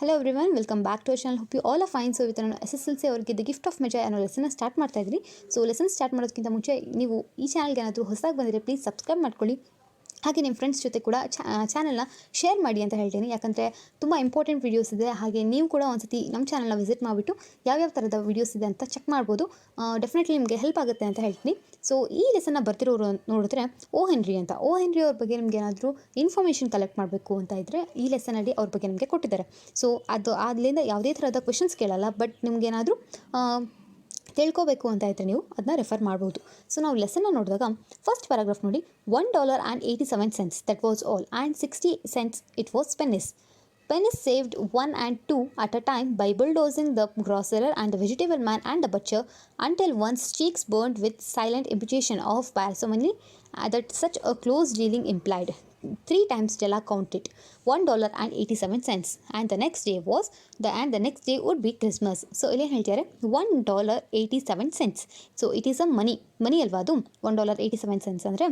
Hello everyone, welcome back to our channel. Hope you all are fine. So ಇವತ್ತು ನಾನು Sslce ಅವರಿಗೆ the gift of ಮೆಜಾ ಅನ್ನೋ ಲೆಸನ್ನ start ಮಾಡ್ತಾ ಇದ್ದೀನಿ. ಸೊ ಲೆಸನ್ ಸ್ಟಾರ್ಟ್ ಮಾಡೋದಕ್ಕಿಂತ ಮುಂಚೆ ನೀವು ಈ ಚಾನಲ್ಗೆ ಏನಾದರೂ ಹೊಸದಾಗಿ ಬಂದರೆ ಪ್ಲೀಸ್ ಸಬ್ಸ್ಕ್ರೈಬ್ ಮಾಡ್ಕೊಳ್ಳಿ. ಹಾಗೆ ನಿಮ್ಮ ಫ್ರೆಂಡ್ಸ್ ಜೊತೆ ಕೂಡ ಚಾನಲ್ನ ಶೇರ್ ಮಾಡಿ ಅಂತ ಹೇಳ್ತೀನಿ. ಯಾಕಂದರೆ ತುಂಬ ಇಂಪಾರ್ಟೆಂಟ್ ವೀಡಿಯೋಸ್ ಇದೆ. ಹಾಗೆ ನೀವು ಕೂಡ ಒಂದ್ಸತಿ ನಮ್ಮ ಚಾನಲ್ನ ವಿಸಿಟ್ ಮಾಡಿಬಿಟ್ಟು ಯಾವ್ಯಾವ ಥರದ ವೀಡಿಯೋಸ್ ಇದೆ ಅಂತ ಚೆಕ್ ಮಾಡ್ಬೋದು. ಡೆಫಿನೆಟ್ಲಿ ನಿಮಗೆ ಹೆಲ್ಪ್ ಆಗುತ್ತೆ ಅಂತ ಹೇಳ್ತೀನಿ. ಸೊ ಈ ಲೆಸನ್ನ ಬರ್ತಿರೋರು ನೋಡಿದ್ರೆ ಓ ಹೆನ್ರಿ ಅಂತ. ಓ ಹೆನ್ರಿ ಅವ್ರ ಬಗ್ಗೆ ನಿಮಗೆ ಏನಾದರೂ ಇನ್ಫಾರ್ಮೇಷನ್ ಕಲೆಕ್ಟ್ ಮಾಡಬೇಕು ಅಂತ ಇದ್ದರೆ ಈ ಲೆಸನಲ್ಲಿ ಅವ್ರ ಬಗ್ಗೆ ನಿಮಗೆ ಕೊಟ್ಟಿದ್ದಾರೆ. ಸೊ ಅದರಿಂದ ಯಾವುದೇ ಥರದ ಕ್ವೆಶನ್ಸ್ ಕೇಳಲ್ಲ, ಬಟ್ ನಿಮಗೇನಾದರೂ ತಿಳ್ಕೋಬೇಕು ಅಂತ ಇದ್ದರೆ ನೀವು ಅದನ್ನ ರೆಫರ್ ಮಾಡ್ಬೋದು. ಸೊ ನಾವು ಲೆಸನ್ನ ನೋಡಿದಾಗ ಫಸ್ಟ್ ಪ್ಯಾರಾಗ್ರಾಫ್ ನೋಡಿ, $1.87 that was all and 60 cents it was penis. Pennies saved 1 and 2 at a time by bulldozing the grocer and the vegetable man and the butcher until one's cheeks burned with silent imputation of parsimony that such a close dealing implied. 3 times Della counted $1.87 and the next day would be Christmas. So ಇಲ್ಲಿ ಹೇಳ್ತಾರೆ $1.87. So it is a ಮನಿ ಅಲ್ವಾ ಅದು. $1.87 ಅಂದರೆ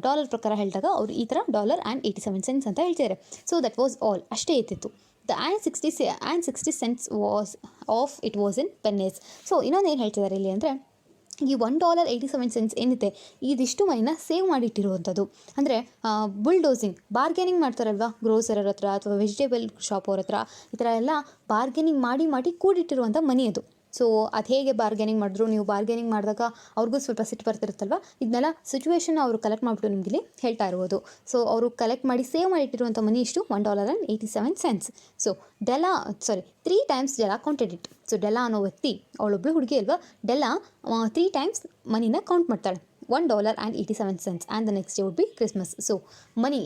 dollar ಪ್ರಕಾರ ಹೇಳಿದಾಗ ಅವರು ಈ ಥರ $1.87 ಅಂತ ಹೇಳ್ತಿದ್ದಾರೆ. ಸೊ ದಟ್ ವಾಸ್ ಆಲ್, ಅಷ್ಟೇ ಇರ್ತಿತ್ತು. The and 60 cents was of it was in penis. So ಇನ್ನೊಂದು ಏನು ಹೇಳ್ತಿದ್ದಾರೆ ಇಲ್ಲಿ ಅಂದರೆ ಈ $1.87 ಏನಿದೆ ಇದಿಷ್ಟು ಮನಿನ ಸೇವ್ ಮಾಡಿಟ್ಟಿರುವಂಥದ್ದು. ಅಂದರೆ ಬುಲ್ಡೋಸಿಂಗ್, ಬಾರ್ಗೇನಿಂಗ್ ಮಾಡ್ತಾರಲ್ವ ಗ್ರೋಸರರ ಹತ್ರ ಅಥವಾ ವೆಜಿಟೇಬಲ್ ಶಾಪ್ ಅವ್ರ ಹತ್ರ, ಈ ಥರ ಎಲ್ಲ ಬಾರ್ಗೇನಿಂಗ್ ಮಾಡಿ ಕೂಡಿಟ್ಟಿರುವಂಥ ಮನಿ ಅದು. ಸೊ ಅದು ಹೇಗೆ ಬಾರ್ಗೇನಿಂಗ್ ಮಾಡಿದ್ರು, ನೀವು ಬಾರ್ಗೇನಿಂಗ್ ಮಾಡಿದಾಗ ಅವ್ರಿಗೂ ಸ್ವಲ್ಪ ಸಿಟ್ಟು ಬರ್ತಿರುತ್ತಲ್ವ, ಇದನ್ನೆಲ್ಲ ಸಿಚುವೇಶನ್ ಅವರು ಕಲೆಕ್ಟ್ ಮಾಡಿಬಿಟ್ಟು ನಿಮಗೆ ಇಲ್ಲಿ ಹೇಳ್ತಾ ಇರ್ಬೋದು. ಸೊ ಅವರು ಕಲೆಕ್ಟ್ ಮಾಡಿ ಸೇವ್ ಮಾಡಿಟ್ಟಿರುವಂಥ ಮನಿ ಇಷ್ಟು $1.87. So 3 times Della counted it. So Della ಅನ್ನೋ ವ್ಯಕ್ತಿ, ಅವಳೊಬ್ಬಳು ಹುಡುಗಿ ಅಲ್ವಾ, ಡೆಲಾ 3 times ಮನಿನ ಕೌಂಟ್ ಮಾಡ್ತಾಳೆ. $1.87 and the next day would B Christmas. So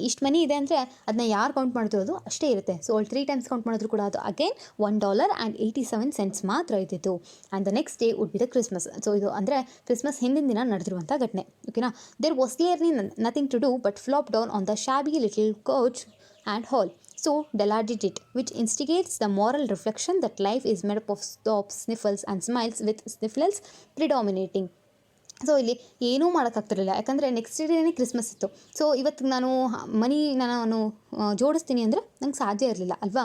ಇಷ್ಟು ಮನಿ ಇದೆ ಅಂದರೆ ಅದನ್ನ ಯಾರು ಕೌಂಟ್ ಮಾಡ್ತಿರೋದು ಅಷ್ಟೇ ಇರುತ್ತೆ. ಸೊ ಅವಳು 3 times ಕೌಂಟ್ ಮಾಡಿದ್ರು ಕೂಡ ಅದು ಅಗೇನ್ $1.87 ಮಾತ್ರ ಇದ್ದಿತ್ತು. And the next day would be the Christmas. So ಇದು ಅಂದರೆ ಕ್ರಿಸ್ಮಸ್ ಹಿಂದಿನ ದಿನ ನಡೆದಿರುವಂಥ ಘಟನೆ. ಓಕೆನಾ. There was clearly nothing to do but flop down on the shabby little couch and hall. So Della did it, which instigates the moral reflection that life is made up of stops, sniffles and smiles, with sniffles predominating. So ಇಲ್ಲಿ ಏನೂ ಮಾಡೋಕ್ಕಾಗ್ತಿರಲಿಲ್ಲ, ಯಾಕಂದರೆ next ಡೇನೇ Christmas ಇತ್ತು. So ಇವತ್ತು ನಾನು ನಾನು ಜೋಡಿಸ್ತೀನಿ ಅಂದರೆ ನಂಗೆ ಸಾಧ್ಯ ಇರಲಿಲ್ಲ ಅಲ್ವಾ.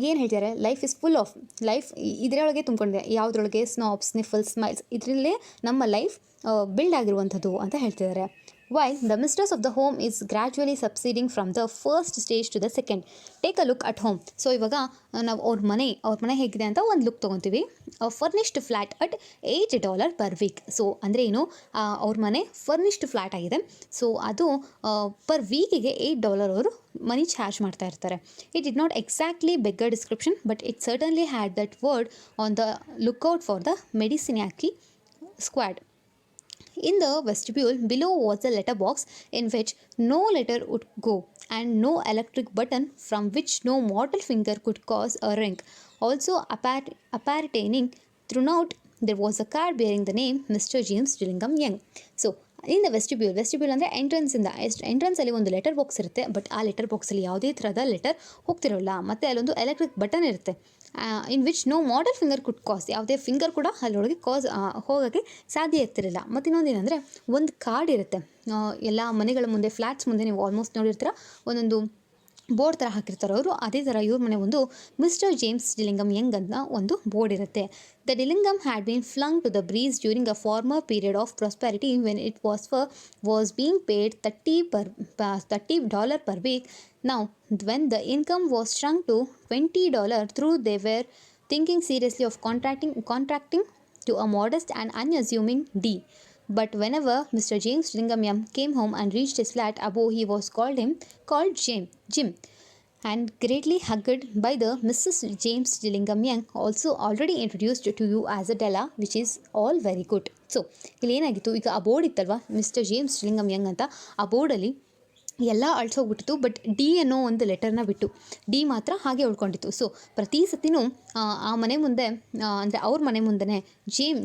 ಏನು ಹೇಳ್ತಾರೆ, life is full of life, ಇದರೊಳಗೆ ತುಂಬಿಕೊಂಡಿದೆ. ಯಾವುದ್ರೊಳಗೆ ಸ್ನಾಪ್ಸ್, ಸ್ನಿಫಲ್ಸ್, ಸ್ಮೈಲ್ಸ್, ಇದರಲ್ಲೇ ನಮ್ಮ ಲೈಫ್ ಬಿಲ್ಡ್ ಆಗಿರುವಂಥದ್ದು ಅಂತ ಹೇಳ್ತಿದ್ದಾರೆ. While the mistress of the home is gradually subsiding from the first stage to the second. Take a look at home. So ಇವಾಗ ನಾವು ಅವ್ರ ಮನೆ ಹೇಗಿದೆ ಅಂತ ಒಂದು ಲುಕ್ ತೊಗೊತೀವಿ. Furnished flat at $8 per week. So ಅಂದರೆ ಏನು, ಅವ್ರ ಮನೆ ಫರ್ನಿಶ್ಡ್ ಫ್ಲ್ಯಾಟ್ ಆಗಿದೆ. ಸೊ ಅದು ಪರ್ ವೀಕಿಗೆ $8 ಅವರು ಮನಿ ಚಾರ್ಜ್ ಮಾಡ್ತಾ ಇರ್ತಾರೆ. It did not exactly beggar description, but it certainly had that word on the lookout for the mendicancy squad. In the vestibule below was a letter box in which no letter would go and no electric button from which no mortal finger could cause a ring. Also appertaining throughout there was a card bearing the name Mr. James Dillingham Young. So in the ವೆಸ್ಟಿಬ್ಯೂಲ್ ಅಂದರೆ ಎಂಟ್ರೆನ್ಸಲ್ಲಿ ಒಂದು letter box ಇರುತ್ತೆ, but ಆ letter ಬಾಕ್ಸಲ್ಲಿ ಯಾವುದೇ ಥರದ letter ಹೋಗ್ತಿರೋಲ್ಲ. ಮತ್ತು ಅಲ್ಲೊಂದು electric button ಇರುತ್ತೆ, in which no mortal finger could coax, ಯಾವುದೇ ಫಿಂಗರ್ ಕೂಡ ಅಲ್ಲೊಳಗೆ ಹೋಗೋಕ್ಕೆ ಸಾಧ್ಯ ಇರ್ತಿರಲಿಲ್ಲ. ಮತ್ತು ಇನ್ನೊಂದು ಏನಂದರೆ ಒಂದು ಕಾರ್ಡ್ ಇರುತ್ತೆ. ಎಲ್ಲ ಮನೆಗಳ ಮುಂದೆ, ಫ್ಲ್ಯಾಟ್ಸ್ ಮುಂದೆ ನೀವು ಆಲ್ಮೋಸ್ಟ್ ನೋಡಿರ್ತೀರ, ಒಂದೊಂದು ಬೋರ್ಡ್ ಥರ ಹಾಕಿರ್ತಾರೆ ಅವರು. ಅದೇ ಥರ ಇವ್ರ ಮನೆ ಒಂದು ಮಿಸ್ಟರ್ ಜೇಮ್ಸ್ ಡಿಲಿಂಗಮ್ ಯಂಗ್ ಅಂತ ಒಂದು ಬೋರ್ಡ್ ಇರುತ್ತೆ. The Dillingham had been flung to the breeze during a former period of prosperity when it was being paid $30 per week. Now when the income was shrunk to $20, through they were thinking seriously of contracting to a modest and unassuming D. But whenever Mr. James Dillingham Young came home and reached his flat above, he was called Jim, and greatly hugged by the Mrs. James Dillingham Young, also already introduced to you as a Della, which is all very good. So ಇಲ್ಲಿ ಏನಾಗಿತ್ತು, ಈಗ ಆ board ಇತ್ತಲ್ವ mister James Dillingham Young ಅಂತ, ಆ ಬೋರ್ಡಲ್ಲಿ ಎಲ್ಲ ಅಳಿಸೋಗ್ಬಿಟ್ಟಿತ್ತು, but D ಅನ್ನೋ ಒಂದು ಲೆಟರ್ನ ಬಿಟ್ಟು ಡಿ ಮಾತ್ರ ಹಾಗೆ ಉಳ್ಕೊಂಡಿತ್ತು. ಸೊ ಪ್ರತಿ ಸತಿನೂ ಆ ಮನೆ ಮುಂದೆ, ಅಂದರೆ ಅವ್ರ ಮನೆ ಮುಂದೆ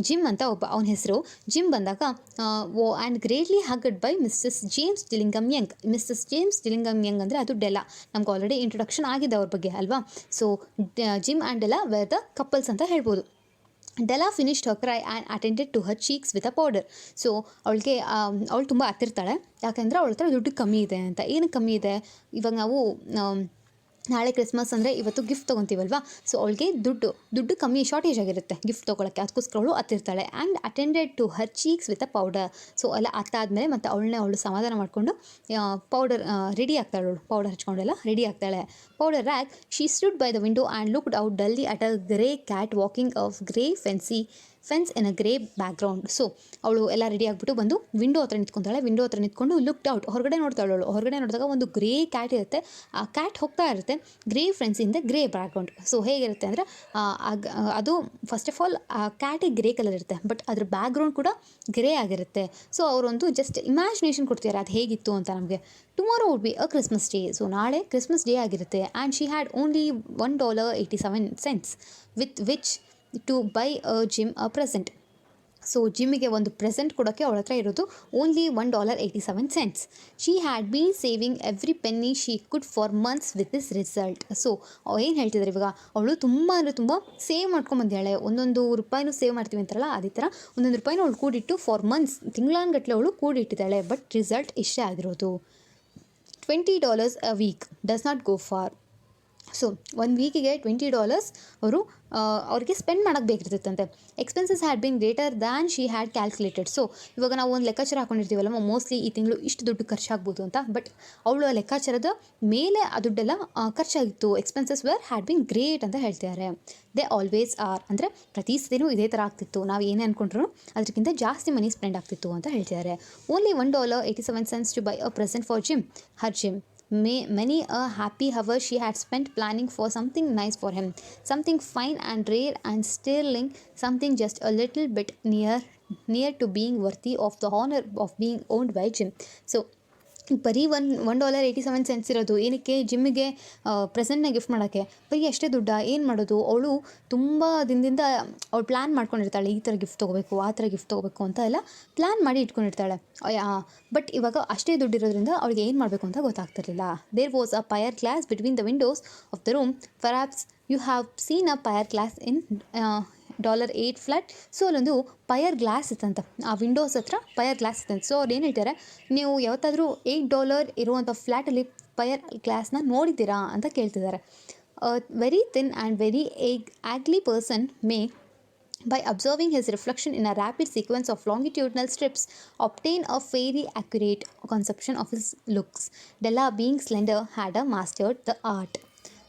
ಜಿಮ್ ಅಂತ ಅವನ ಹೆಸರು ಜಿಮ್ ಬಂದಾಗ, and greatly hugged by Mrs James Dillingham Young. Mrs James Dillingham Young ಅಂದರೆ ಅದು ಡೆಲಾ, ನಮ್ಗೆ ಆಲ್ರೆಡಿ ಇಂಟ್ರೊಡಕ್ಷನ್ ಆಗಿದೆ ಅವ್ರ ಬಗ್ಗೆ ಅಲ್ವಾ. So Jim and Della were the couples ಅಂತ ಹೇಳ್ಬೋದು. Della finished her cry and attended to her cheeks with a powder. So ಅವಳು ತುಂಬ ಹತ್ತಿರ್ತಾಳೆ, ಯಾಕೆಂದರೆ ಅವಳ ಹತ್ರ ದುಡ್ಡು ಕಮ್ಮಿ ಇದೆ ಅಂತ. ಏನು ಕಮ್ಮಿ ಇದೆ, ಇವಾಗ ನಾವು ನಾಳೆ ಕ್ರಿಸ್ಮಸ್ ಅಂದರೆ ಇವತ್ತು ಗಿಫ್ಟ್ ತೊಗೊತೀವಲ್ವಾ, ಸೊ ಅವಳಿಗೆ ದುಡ್ಡು ಕಮ್ಮಿ ಶಾರ್ಟೇಜ್ ಆಗಿರುತ್ತೆ ಗಿಫ್ಟ್ ತೊಗೊಳಕ್ಕೆ, ಅದಕ್ಕೋಸ್ಕರ ಅವಳು ಹತ್ತಿರ್ತಾಳೆ. And attended to her cheeks with a powder. So ಎಲ್ಲ ಅತ್ತಾದಮೇಲೆ ಮತ್ತು ಅವಳು ಸಮಾಧಾನ ಮಾಡಿಕೊಂಡು ಪೌಡರ್ ರೆಡಿ ಆಗ್ತಾಳೆ, ಅವಳು ಪೌಡರ್ ಹಚ್ಕೊಂಡೆಲ್ಲ ರೆಡಿ ಆಗ್ತಾಳೆ. Powder rag she stood by the window and looked out dully at a grey cat walking of grey fence in a grey background. So ಅವಳು ಎಲ್ಲ ರೆಡಿ ಆಗಿಬಿಟ್ಟು ಬಂದು ವಿಂಡೋ ಹತ್ರ ನಿಂತ್ಕೊತಾಳೆ. ವಿಂಡೋ ಹತ್ರ ನಿಂತ್ಕೊಂಡು ಲುಕ್ಡ್ ಔಟ್, ಹೊರಗಡೆ ನೋಡ್ತಾಳೆ. ಅವಳು ಹೊರಗಡೆ ನೋಡಿದಾಗ ಒಂದು ಗ್ರೇ ಕ್ಯಾಟ್ ಇರುತ್ತೆ. ಆ ಕ್ಯಾಟ್ ಹೋಗ್ತಾ ಇರುತ್ತೆ grey friends in the grey background. So ಹೇಗಿರುತ್ತೆ ಅಂದರೆ ಅದು ಫಸ್ಟ್ ಆಫ್ ಆಲ್ ಆ ಕ್ಯಾಟಿಗೆ ಗ್ರೇ ಕಲರ್ ಇರುತ್ತೆ, ಬಟ್ ಅದ್ರ ಬ್ಯಾಕ್ಗ್ರೌಂಡ್ ಕೂಡ ಗ್ರೇ ಆಗಿರುತ್ತೆ. ಸೊ ಅವರೊಂದು ಜಸ್ಟ್ ಇಮ್ಯಾಜಿನೇಷನ್ ಕೊಡ್ತಿದ್ದಾರೆ ಅದು ಹೇಗಿತ್ತು ಅಂತ ನಮಗೆ. Tomorrow would be a Christmas day. So ನಾಳೆ ಕ್ರಿಸ್ಮಸ್ ಡೇ ಆಗಿರುತ್ತೆ. And she had only $1.87 with which to buy a Jim a present. So ಜಿಮ್ಮಿಗೆ ಒಂದು ಪ್ರೆಸೆಂಟ್ ಕೊಡೋಕ್ಕೆ ಅವಳ ಹತ್ರ ಇರೋದು only $1.87. She had been saving every penny she could for months with this result. So ಏನು ಹೇಳ್ತಿದ್ದಾರೆ ಇವಾಗ, ಅವಳು ತುಂಬ ಅಂದರೆ ತುಂಬ ಸೇವ್ ಮಾಡ್ಕೊಂಬಂದಿದ್ದಾಳೆ. ಒಂದೊಂದು ರೂಪಾಯಿನೂ ಸೇವ್ ಮಾಡ್ತೀವಿ ಅಂತಾರಲ್ಲ, ಅದೇ ಥರ ಒಂದೊಂದು ರೂಪಾಯಿನೂ ಅವಳು ಕೂಡಿಟ್ಟು ಫಾರ್ ಮಂತ್ಸ್, ತಿಂಗಳಾನ್ಗಟ್ಟಲೆ ಅವಳು ಕೂಡಿಟ್ಟಿದ್ದಾಳೆ. ಬಟ್ ರಿಸಲ್ಟ್ ಇಷ್ಟೇ ಆಗಿರೋದು. $20 a week does not go far. So ಒಂದು ವೀಕಿಗೆ $20 ಅವ್ರಿಗೆ ಸ್ಪೆಂಡ್ ಮಾಡೋಕ್ಕೆ ಬೇಕಿರ್ತೈತಂತೆ. Expenses had been greater than she had calculated. So ಇವಾಗ ನಾವು ಒಂದು ಲೆಕ್ಕಾಚಾರ ಹಾಕೊಂಡಿರ್ತೀವಲ್ಲ, ಮೋಸ್ಟ್ಲಿ ಈ ತಿಂಗಳು ಇಷ್ಟು ದುಡ್ಡು ಖರ್ಚಾಗ್ಬೋದು ಅಂತ. ಬಟ್ ಅವಳು ಲೆಕ್ಕಾಚಾರದ ಮೇಲೆ ಆ ದುಡ್ಡೆಲ್ಲ ಖರ್ಚಾಗಿತ್ತು. ಎಕ್ಸ್ಪೆನ್ಸಸ್ ಹ್ಯಾಡ್ ಬೀನ್ ಗ್ರೇಟ್ ಅಂತ ಹೇಳ್ತಿದ್ದಾರೆ. ದೇ ಆಲ್ವೇಸ್ ಆರ್, ಅಂದರೆ ಪ್ರತಿ ಸತಿನೂ ಇದೇ ಥರ ಆಗ್ತಿತ್ತು. ನಾವು ಏನೇ ಅಂದ್ಕೊಂಡ್ರು ಅದಕ್ಕಿಂತ ಜಾಸ್ತಿ ಮನಿ ಸ್ಪೆಂಡ್ ಆಗ್ತಿತ್ತು ಅಂತ ಹೇಳ್ತಿದ್ದಾರೆ. Only $1.87 to buy a present for her Jim. Many a happy hour she had spent planning for something nice for him, something fine and rare and sterling, something just a little bit near to being worthy of the honor of being owned by Jim. So ಬರೀ $1.87 ಇರೋದು ಏನಕ್ಕೆ ಜಿಮ್ಮಿಗೆ ಪ್ರೆಸೆಂಟ್ನ gift ಮಾಡೋಕ್ಕೆ, ಬರೀ ಅಷ್ಟೇ ದುಡ್ಡ ಏನು ಮಾಡೋದು. ಅವಳು ತುಂಬ ದಿನದಿಂದ ಅವಳು ಪ್ಲ್ಯಾನ್ ಮಾಡ್ಕೊಂಡಿರ್ತಾಳೆ, ಈ ಥರ ಗಿಫ್ಟ್ ತೊಗೋಬೇಕು, ಆ ಥರ ಗಿಫ್ಟ್ ತೊಗೋಬೇಕು ಅಂತ ಎಲ್ಲ ಪ್ಲ್ಯಾನ್ ಮಾಡಿ ಇಟ್ಕೊಂಡಿರ್ತಾಳೆ. ಬಟ್ ಇವಾಗ ಅಷ್ಟೇ ದುಡ್ಡಿರೋದ್ರಿಂದ ಅವಳಿಗೆ ಏನು ಮಾಡಬೇಕು ಅಂತ ಗೊತ್ತಾಗ್ತಿರಲಿಲ್ಲ. There was a pier glass between the windows of the room. Perhaps you have seen a pier glass in $8 flat. So ಅಲ್ಲೊಂದು ಪಯರ್ ಗ್ಲಾಸ್ ಇತ್ತಂತ, ಆ ವಿಂಡೋಸ್ ಹತ್ರ ಪಯರ್ ಗ್ಲಾಸ್ ಇತ್ತಂತ. ಸೊ ಅವ್ರು ಏನು ಹೇಳ್ತಾರೆ, ನೀವು ಯಾವತ್ತಾದರೂ $8 ಇರುವಂಥ ಫ್ಲ್ಯಾಟಲ್ಲಿ ಪಯರ್ ಗ್ಲಾಸ್ನ ನೋಡಿದ್ದೀರಾ ಅಂತ ಕೇಳ್ತಿದ್ದಾರೆ. ವೆರಿ ಥಿನ್ ಆ್ಯಂಡ್ ವೆರಿ ಆಗ್ಲಿ person May, by observing his reflection in a rapid sequence of longitudinal strips, obtain a fairly accurate conception of his looks. Della, being slender, had mastered the art.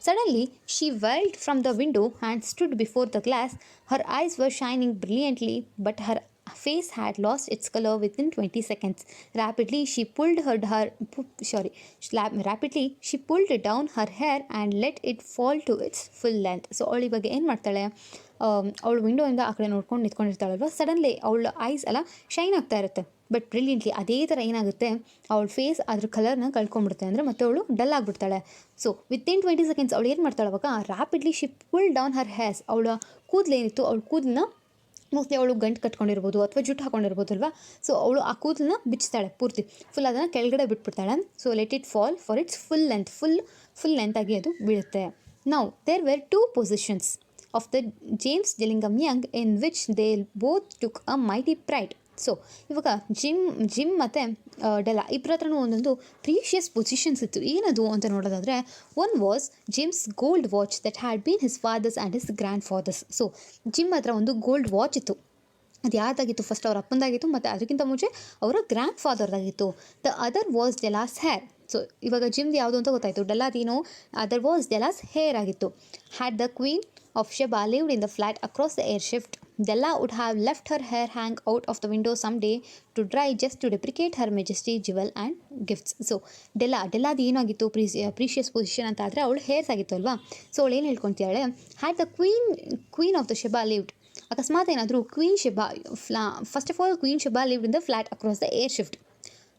Suddenly, she whirled from the window and stood before the glass. Her eyes were shining brilliantly, but her face had lost its color within 20 seconds. Rapidly, she pulled down her hair and let it fall to its full length. So, ಅವಳು ಇವಾಗ ಏನು ಮಾಡ್ತಾಳೆ, ಅವಳು ವಿಂಡೋಯಿಂದ ಆ ಕಡೆ ನೋಡ್ಕೊಂಡು ನಿಂತ್ಕೊಂಡಿರ್ತಾಳಲ್ವ, suddenly ಅವಳ ice ಎಲ್ಲ ಶೈನ್ ಆಗ್ತಾ ಇರುತ್ತೆ, ಬಟ್ ಬ್ರಿಲಿಯಂಟ್ಲಿ. ಅದೇ ಥರ ಏನಾಗುತ್ತೆ, ಅವಳ ಫೇಸ್ ಅದ್ರ ಕಲರ್ನ ಕಳ್ಕೊಂಡ್ಬಿಡುತ್ತೆ, ಅಂದರೆ ಮತ್ತೆ ಅವಳು ಡಲ್ ಆಗಿಬಿಡ್ತಾಳೆ. ಸೊ ವಿತಿನ್ 20 seconds ಅವಳು ಏನು ಮಾಡ್ತಾಳೆ ಅವಾಗ, rapidly she full down Har hairs. ಅವಳ ಕೂದಲೇನಿತ್ತು, ಅವಳ ಕೂದಲನ್ನ ಮೋಸ್ಟ್ಲಿ ಅವಳು ಗಂಟು ಕಟ್ಕೊಂಡಿರ್ಬೋದು ಅಥವಾ ಜುಟ್ಟು ಹಾಕೊಂಡಿರ್ಬೋದು ಅಲ್ವಾ. ಸೊ ಅವಳು ಆ ಕೂದಲನ್ನ ಬಿಚ್ತಾಳೆ ಪೂರ್ತಿ, ಫುಲ್ ಅದನ್ನು ಕೆಳಗಡೆ ಬಿಟ್ಬಿಡ್ತಾಳೆ. So let it fall for its full length, full ಲೆಂತಾಗಿ ಅದು ಬೀಳುತ್ತೆ. Now there were 2 positions of the James Gillingham Young in which they both took a mighty pride. So ಇವಾಗ ಜಿಮ್ ಮತ್ತು ಡೆಲಾ ಇಬ್ಬರ ಹತ್ರನೂ ಒಂದೊಂದು ಪ್ರೀಷಿಯಸ್ ಪೊಸಿಷನ್ಸ್ ಇತ್ತು. ಏನದು ಅಂತ ನೋಡೋದಾದರೆ, one was Jim's gold watch that had been his father's and his grandfather's. So Jim ಹತ್ರ ಒಂದು ಗೋಲ್ಡ್ ವಾಚ್ ಇತ್ತು. ಅದು ಯಾರ್ದಾಗಿತ್ತು, ಫಸ್ಟ್ ಅವ್ರ ಅಪ್ಪಂದಾಗಿತ್ತು ಮತ್ತು ಅದಕ್ಕಿಂತ ಮುಂಚೆ ಅವರ ಗ್ರ್ಯಾಂಡ್ ಫಾದರ್ದಾಗಿತ್ತು. The other was Della's hair. So ಇವಾಗ ಜಿಮ್ದು ಯಾವುದು ಅಂತ ಗೊತ್ತಾಯಿತು, ಡೆಲಾದೇನೋ ಅದರ್ ವಾಸ್ ಡೆಲಾಸ್ ಹೇರ್ ಆಗಿತ್ತು. Had the queen of Sheba lived in the flat across the air shift, Della would have left her hair hang out of the window someday to dry just to deprecate her majesty, jewel and gifts. So ಡೆಲ್ಲಾದು ಏನಾಗಿತ್ತು, precious position ಅಂತ ಆದರೆ ಅವಳು hairs ಆಗಿತ್ತು ಅಲ್ವಾ. So ಅವಳು ಏನು ಹೇಳ್ಕೊಳ್ತಿದ್ದಾಳೆ, had the queen of the Sheba lived. ಅಕಸ್ಮಾತ್ ಏನಾದರೂ queen Sheba, first of all queen Sheba lived in the flat across the air shaft.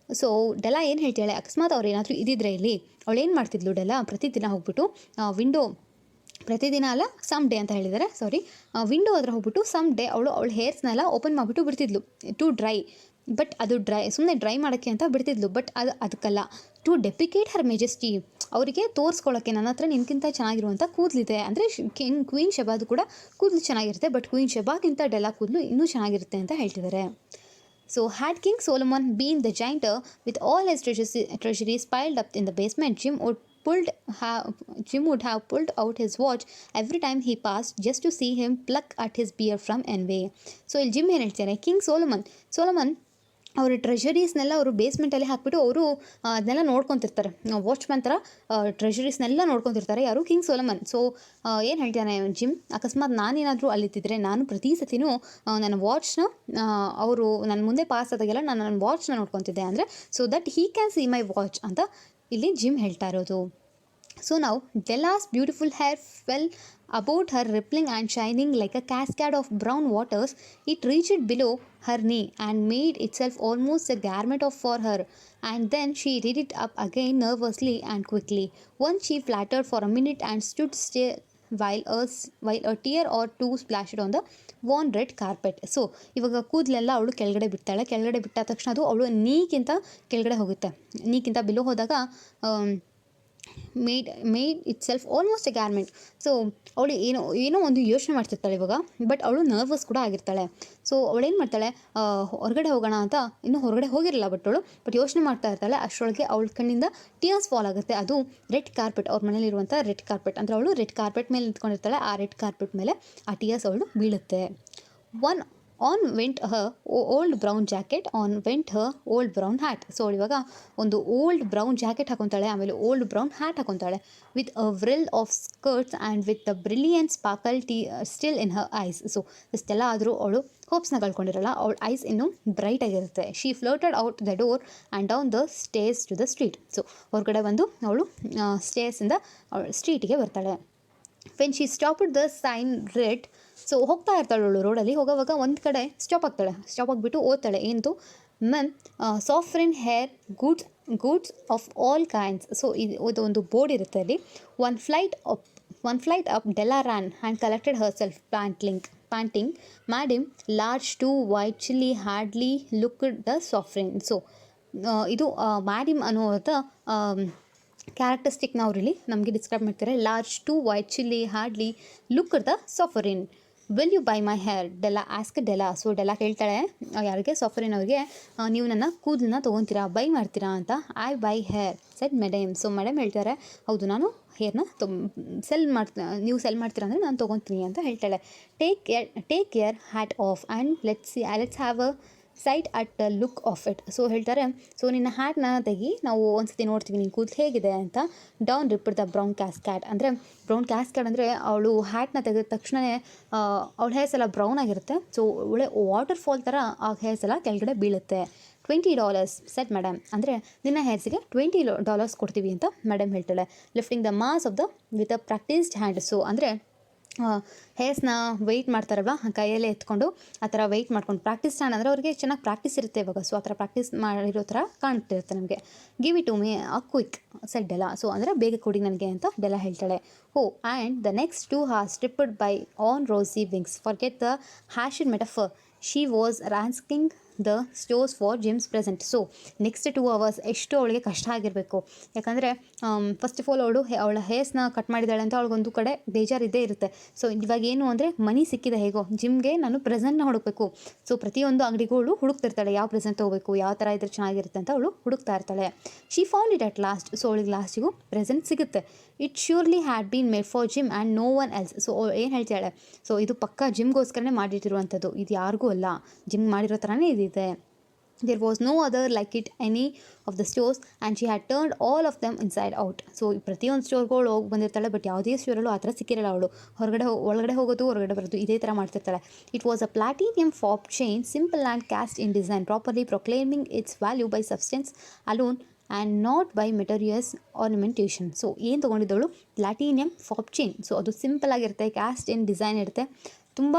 So Della ಏನು ಹೇಳ್ತಾಳೆ, ಅಕಸ್ಮಾತ್ ಅವ್ರು ಏನಾದರೂ ಇದ್ದಿದ್ರೆ ಇಲ್ಲಿ, ಅವಳು ಏನು ಮಾಡ್ತಿದ್ಲು ಡೆಲ್ಲಾ, ಪ್ರತಿದಿನ ಹೋಗ್ಬಿಟ್ಟು ಪ್ರತಿದಿನ ಅಲ್ಲ, ಸಮ್ ಡೇ ಅಂತ ಹೇಳಿದ್ದಾರೆ, ವಿಂಡೋ ಹತ್ರ ಹೋಗ್ಬಿಟ್ಟು ಸಮ್ ಡೇ ಅವಳ ಹೇರ್ಸ್ನೆಲ್ಲ ಓಪನ್ ಮಾಡಿಬಿಟ್ಟು ಬಿಡ್ತಿದ್ಲು ಟು ಡ್ರೈ. ಬಟ್ ಅದು ಸುಮ್ಮನೆ ಡ್ರೈ ಮಾಡೋಕ್ಕೆ ಅಂತ ಬಿಡ್ತಿದ್ಲು, ಬಟ್ ಅದಕ್ಕಲ್ಲ, ಟು ಡೆಪ್ರಿಕೇಟ್ ಹರ್ ಮೆಜೆಸ್ಟಿ, ಅವರಿಗೆ ತೋರಿಸ್ಕೊಳ್ಳೋಕ್ಕೆ ನನ್ನ ಹತ್ರ ನಿನ್ಗಿಂತ ಚೆನ್ನಾಗಿರುವಂಥ ಕೂದಲಿದೆ. ಅಂದರೆ ಕ್ವೀನ್ ಶೆಬಾದು ಕೂಡ ಕೂದಲು ಚೆನ್ನಾಗಿರುತ್ತೆ, ಬಟ್ ಕ್ವೀನ್ ಶೆಬಾಗಿಂತ ಡೆಲ್ಲಾ ಕೂದಲು ಇನ್ನೂ ಚೆನ್ನಾಗಿರುತ್ತೆ ಅಂತ ಹೇಳ್ತಿದ್ದಾರೆ. So had King Solomon been the giant with all his treasuries piled up in the basement, Jim would would have pulled out his watch every time he passed just to see him pluck at his beard from envy. So ಇಲ್ಲಿ gym ಏನು ಹೇಳ್ತಾರೆ, king Solomon ಅವರ ಟ್ರೆಷರೀಸ್ನೆಲ್ಲ ಅವರು ಬೇಸ್ಮೆಂಟಲ್ಲಿ ಹಾಕ್ಬಿಟ್ಟು ಅವರು ಅದನ್ನೆಲ್ಲ ನೋಡ್ಕೊತಿರ್ತಾರೆ. Watchman ಥರ ಟ್ರೆಷರೀಸ್ನೆಲ್ಲ ನೋಡ್ಕೊತಿರ್ತಾರೆ ಯಾರು, ಕಿಂಗ್ ಸೋಲಮನ್. ಸೊ ಏನು ಹೇಳ್ತಾನೆ ಜಿಮ್, ಅಕಸ್ಮಾತ್ ನಾನೇನಾದರೂ ಅಲ್ಲಿದ್ದಿದ್ರೆ ನಾನು ಪ್ರತಿ ಸತಿನೂ ನನ್ನ ವಾಚ್ನ ಅವರು ನನ್ನ ಮುಂದೆ ಪಾಸ್ ಆದಾಗೆಲ್ಲ ನಾನು ನನ್ನ ವಾಚ್ನ ನೋಡ್ಕೊತಿದ್ದೆ, ಅಂದರೆ so that he can see my watch ಅಂತ ಇಲ್ಲಿ ಜಿಮ್ ಹೇಳ್ತಾ ಇರೋದು. So now Della's beautiful hair fell about her, rippling and shining like a cascade of brown waters. It reached below her knee and made itself almost a garment for her. And then she did it up again nervously and quickly. Once she fluttered for a minute and stood still while a tear or two splashed on the worn red carpet. So ಇವಾಗ ಕೂದಲೆಲ್ಲ ಅವಳು ಕೆಳಗಡೆ ಬಿಡ್ತಾಳೆ. ಕೆಳಗಡೆ ಬಿಟ್ಟ ತಕ್ಷಣ ಅದು ಅವಳು ನೀಗಿಂತ ಕೆಳಗಡೆ ಹೋಗುತ್ತೆ. ನೀಗಿಂತ ಬಿಲೋ ಹೋದಾಗ made it self almost A garment. So ಅವಳು ಏನೋ ಒಂದು ಯೋಚನೆ ಮಾಡ್ತಿರ್ತಾಳೆ ಇವಾಗ, ಬಟ್ ಅವಳು ನರ್ವಸ್ ಕೂಡ ಆಗಿರ್ತಾಳೆ. ಸೊ ಅವಳೇನು ಮಾಡ್ತಾಳೆ, ಹೊರಗಡೆ ಹೋಗೋಣ ಅಂತ, ಇನ್ನೂ ಹೊರಗಡೆ ಹೋಗಿರಲ್ಲ ಬಟ್ ಯೋಚನೆ ಮಾಡ್ತಾ ಇರ್ತಾಳೆ. ಅಷ್ಟರೊಳಗೆ ಅವಳ ಕಣ್ಣಿಂದ ಟೀಯರ್ಸ್ ಫಾಲ್ ಆಗುತ್ತೆ. ಅದು ರೆಡ್ ಕಾರ್ಪೆಟ್, ಅವ್ರ ಮನೇಲಿರುವಂಥ ರೆಡ್ ಕಾರ್ಪೆಟ್, ಅಂದರೆ ಅವಳು ರೆಡ್ ಕಾರ್ಪೆಟ್ ಮೇಲೆ ನಿಂತ್ಕೊಂಡಿರ್ತಾಳೆ. ಆ ರೆಡ್ ಕಾರ್ಪೆಟ್ ಮೇಲೆ ಆ ಟೀಯರ್ಸ್ ಅವಳು ಬೀಳುತ್ತೆ. On went her old brown jacket, on went her old brown hat. So ಇವಾಗ ಒಂದು ಓಲ್ಡ್ ಬ್ರೌನ್ ಜಾಕೆಟ್ ಹಾಕೊತಾಳೆ, ಆಮೇಲೆ ಓಲ್ಡ್ ಬ್ರೌನ್ ಹ್ಯಾಟ್ ಹಾಕೊತಾಳೆ, with a whirl of skirts and with the brilliant sparkle still in her eyes. So ಇಷ್ಟೆಲ್ಲ ಆದರೂ ಅವಳು ಹೋಪ್ಸ್ನ ಕಳ್ಕೊಂಡಿರಲ್ಲ, ಅವಳ ice ಇನ್ನೂ ಬ್ರೈಟ್ ಆಗಿರುತ್ತೆ. She floated out the door and down the stairs to the street. So ಹೊರಗಡೆ ಬಂದು ಅವಳು ಸ್ಟೇರ್ಸಿಂದ ಸ್ಟ್ರೀಟಿಗೆ ಬರ್ತಾಳೆ. When she stopped the sign read. So ಹೋಗ್ತಾ ಇರ್ತಾಳೆ ಅವಳು ರೋಡಲ್ಲಿ, ಹೋಗೋವಾಗ ಒಂದು ಕಡೆ ಸ್ಟಾಪ್ ಆಗಿಬಿಟ್ಟು ಓದ್ತಾಳೆ, ಏನಂತು, ma'am Sofronie hair goods of all kinds. So ಇದು ಒಂದು ಬೋರ್ಡ್ ಇರುತ್ತೆ ಅಲ್ಲಿ. One flight up Della ran and collected herself panting madame large too white chilly hardly looked the Sofronie. So ಇದು ಮ್ಯಾಡಮ್ ಅನ್ನೋದ ಕ್ಯಾರೆಕ್ಟರಿಸ್ಟಿಕ್ನ ಅವ್ರಲ್ಲಿ ನಮಗೆ ಡಿಸ್ಕ್ರೈಬ್ ಮಾಡ್ತಾರೆ. Large too white chilly hardly look the Sofronie. Will you buy my hair Della ask Della. So Della ಕೇಳ್ತಾಳೆ ಯಾರಿಗೆ, ಸಾಫರಿನ್ ಅವ್ರಿಗೆ, ನೀವು ನನ್ನ ಕೂದಲನ್ನ ತೊಗೊತೀರಾ, ಬೈ ಮಾಡ್ತೀರಾ ಅಂತ. I by hair set madam. So madam ಹೇಳ್ತಾರೆ, ಹೌದು ನಾನು ಹೇರ್ನ ನೀವು ಸೆಲ್ ಮಾಡ್ತೀರಾ ಅಂದರೆ ನಾನು ತೊಗೊತೀನಿ ಅಂತ ಹೇಳ್ತಾಳೆ. Take care hat off and let's have a sight at the look of it. So ಹೇಳ್ತಾರೆ, ಸೊ ನಿನ್ನ ಹ್ಯಾಟ್ನ ತೆಗಿ, ನಾವು ಒಂದ್ಸತಿ ನೋಡ್ತೀವಿ ನಿನ್ನ ಕೂದಲು ಹೇಗಿದೆ ಅಂತ. Down ರಿಪ್ಡ್ the brown ಕ್ಯಾಸ್ಕ್ಯಾಡ್. ಅಂದರೆ ಬ್ರೌನ್ ಕ್ಯಾಸ್ಕ್ಯಾಡ್ ಅಂದರೆ ಅವಳು ಹ್ಯಾಟ್ನ ತೆಗೆದ ತಕ್ಷಣವೇ ಅವಳ ಹೇರ್ಸ್ ಎಲ್ಲ ಬ್ರೌನ್ ಆಗಿರುತ್ತೆ. ಸೊ ಒಳ್ಳೆ ವಾಟರ್ ಫಾಲ್ ಥರ ಆ ಹೇರ್ಸ್ ಎಲ್ಲ ಕೆಳಗಡೆ ಬೀಳುತ್ತೆ. $20 ಸೆಟ್ ಮೇಡಮ್, ಅಂದರೆ ನಿನ್ನ ಹೇರ್ಸಿಗೆ $20 ಕೊಡ್ತೀವಿ ಅಂತ ಮೇಡಮ್ ಹೇಳ್ತಾಳೆ. Lifting the mass of the with a practised hand. So ಅಂದರೆ ಹೇರ್ಸ್ನ ವೆಯ್ಟ್ ಮಾಡ್ತಾರಲ್ವ, ಕೈಯಲ್ಲೇ ಎತ್ಕೊಂಡು ಆ ಥರ ವೆಯ್ಟ್ ಮಾಡ್ಕೊಂಡು ಪ್ರಾಕ್ಟೀಸ್ ಸ್ಟ್ಯಾಂಡ್ ಅಂದರೆ ಅವ್ರಿಗೆ ಚೆನ್ನಾಗಿ ಪ್ರಾಕ್ಟೀಸ್ ಇರುತ್ತೆ ಇವಾಗ. ಸೊ ಆ ಥರ ಪ್ರಾಕ್ಟೀಸ್ ಮಾಡಿರೋ ಥರ ಕಾಣ್ತಿರುತ್ತೆ ನಮಗೆ. Give it to me a quick set Della. So ಅಂದರೆ ಬೇಗ ಕೊಡಿ ನನಗೆ ಅಂತ ಡೆಲ್ಲಾ ಹೇಳ್ತಾಳೆ. And the next 2 hours stripped by on rosy wings. Forget the hashed metaphor. She was ransackingದ stores for Jim's present. So next 2 hours ಎಷ್ಟು ಅವಳಿಗೆ ಕಷ್ಟ ಆಗಿರಬೇಕು, ಯಾಕಂದರೆ ಫಸ್ಟ್ ಆಫ್ ಆಲ್ ಅವಳ ಹೇರ್ಸ್ನ ಕಟ್ ಮಾಡಿದ್ದಾಳೆ ಅಂತ ಅವಳಿಗೊಂದು ಕಡೆ ಬೇಜಾರಿದ್ದೇ ಇರುತ್ತೆ. ಸೊ ಇವಾಗ ಏನು ಅಂದರೆ ಮನಿ ಸಿಕ್ಕಿದೆ, ಹೇಗೋ ಜಿಮ್ಗೆ ನಾನು ಪ್ರೆಸೆಂಟ್ನ ಹುಡುಕಬೇಕು. ಸೊ ಪ್ರತಿಯೊಂದು ಅಂಗಡಿಗಳು ಹುಡುಕ್ತಿರ್ತಾಳೆ, ಯಾವ ಪ್ರೆಸೆಂಟ್ ತೊಗೋಬೇಕು, ಯಾವ ಥರ ಇದ್ರೆ ಚೆನ್ನಾಗಿರುತ್ತೆ ಅಂತ ಅವಳು ಹುಡುಕ್ತಾ ಇರ್ತಾಳೆ. She found it at last. So ಅವಳಿಗೆ ಲಾಸ್ಟಿಗೂ ಪ್ರೆಸೆಂಟ್ ಸಿಗುತ್ತೆ. It surely had been made for Jim and no one else. So ಏನು ಹೇಳ್ತಾಳೆ, ಸೊ ಇದು ಪಕ್ಕ ಜಿಮ್ಗೋಸ್ಕರನೇ ಮಾಡಿಟ್ಟಿರುವಂಥದ್ದು, ಇದು ಯಾರಿಗೂ ಅಲ್ಲ, ಜಿಮ್ ಮಾಡಿರೋ ಥರನೇ ಇದಿದೆ. There was no other like it any of the stores and she had turned all of them inside out. So ಪ್ರತಿಯೊಂದು ಸ್ಟೋರ್ಗಳು ಹೋಗಿ ಬಂದಿರ್ತಾಳೆ, ಬಟ್ ಯಾವುದೇ ಸ್ಟೋರಲ್ಲೂ ಆ ಥರ ಸಿಕ್ಕಿರಲ್ಲ ಅವಳು. ಒಳಗಡೆ ಹೋಗೋದು ಹೊರಗಡೆ ಬರೋದು ಇದೇ ಥರ ಮಾಡ್ತಿರ್ತಾಳೆ. It was a platinum fob chain, simple and chaste in design, properly proclaiming its value by substance alone and not by materials ornamentation. So ಏನು ತೊಗೊಂಡಿದ್ದವಳು, ಪ್ಲಾಟಿನಿಯಂ ಫಾಪ್ ಚೈನ್. ಸೊ ಅದು ಸಿಂಪಲ್ ಆಗಿರುತ್ತೆ, ಕ್ಯಾಸ್ಟ್ ಇನ್ ಡಿಸೈನ್ ಇರುತ್ತೆ, ತುಂಬ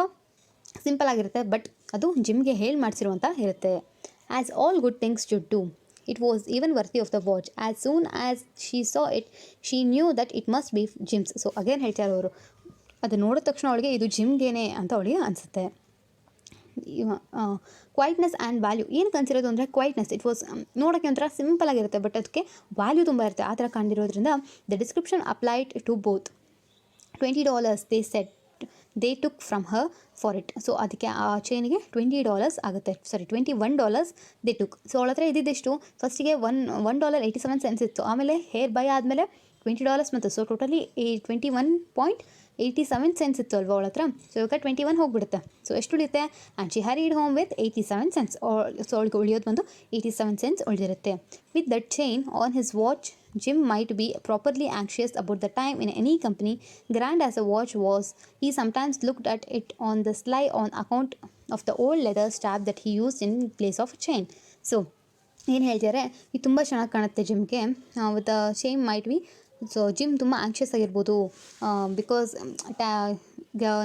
simple ಆಗಿರುತ್ತೆ, but ಅದು ಜಿಮ್ಗೆ ಹೇಳಿ ಮಾಡಿಸಿರುವಂಥ ಇರುತ್ತೆ. As all good things should do, it was even worthy of the watch. As soon as she saw it, she knew that it must be Jim's. So again ಹೇಳ್ತಾರೆ ಅವರು, ಅದು ನೋಡಿದ ತಕ್ಷಣ ಅವಳಿಗೆ ಇದು ಜಿಮ್ಗೇನೆ ಅಂತ ಅವಳಿಗೆ ಅನಿಸುತ್ತೆ. ಕ್ವೈಟ್ನೆಸ್ ಆ್ಯಂಡ್ ವ್ಯಾಲ್ಯೂ ಏನು ಕನ್ಸಿರೋದು ಅಂದರೆ ಕ್ವೈಟ್ನೆಸ್. ಇಟ್ ವಾಸ್ ನೋಡೋಕ್ಕೆ ಒಂಥರ ಸಿಂಪಲ್ ಆಗಿರುತ್ತೆ, ಬಟ್ ಅದಕ್ಕೆ ವ್ಯಾಲ್ಯೂ ತುಂಬ ಇರುತ್ತೆ. ಆ ಥರ ಕಂಡಿರೋದ್ರಿಂದ the description applied to both. $20 they said they took from her for it. So ಅದಕ್ಕೆ ಆ ಚೈನಿಗೆ $20 ಆಗುತ್ತೆ, ಸಾರಿ $21 they took. ಸೊ ಅವಳ ಹತ್ರ ಇದ್ದಿದ್ದೆಷ್ಟು, ಫಸ್ಟಿಗೆ $1.87 ಇತ್ತು, ಆಮೇಲೆ ಹೇರ್ ಬೈ ಆದಮೇಲೆ $20 ಬಂತು. ಸೊ ಟೋಟಲಿ 21.87 ಇತ್ತು ಅಲ್ವಾ ಅವಳ ಹತ್ರ. ಸೊ ಇವಾಗ 21 ಹೋಗ್ಬಿಡುತ್ತೆ. ಸೊ ಎಷ್ಟು ಉಳಿಯುತ್ತೆ? And she hurried home with 87 cents. So ಅವಳಿಗೆ ಉಳಿಯೋದು ಬಂದು 87 cents ಉಳಿದಿರುತ್ತೆ. With that chain on his watch, Jim might be properly anxious about the time in any company, grand as the watch was. He sometimes looked at it on the sly on account of the old leather strap that he used in place of a chain. So ಏನು ಹೇಳ್ತಿದ್ದಾರೆ, ಇದು ತುಂಬ ಚೆನ್ನಾಗಿ ಕಾಣುತ್ತೆ ಜಿಮ್ಗೆ with chain might be. So Jim ತುಂಬ anxious ಆಗಿರ್ಬೋದು because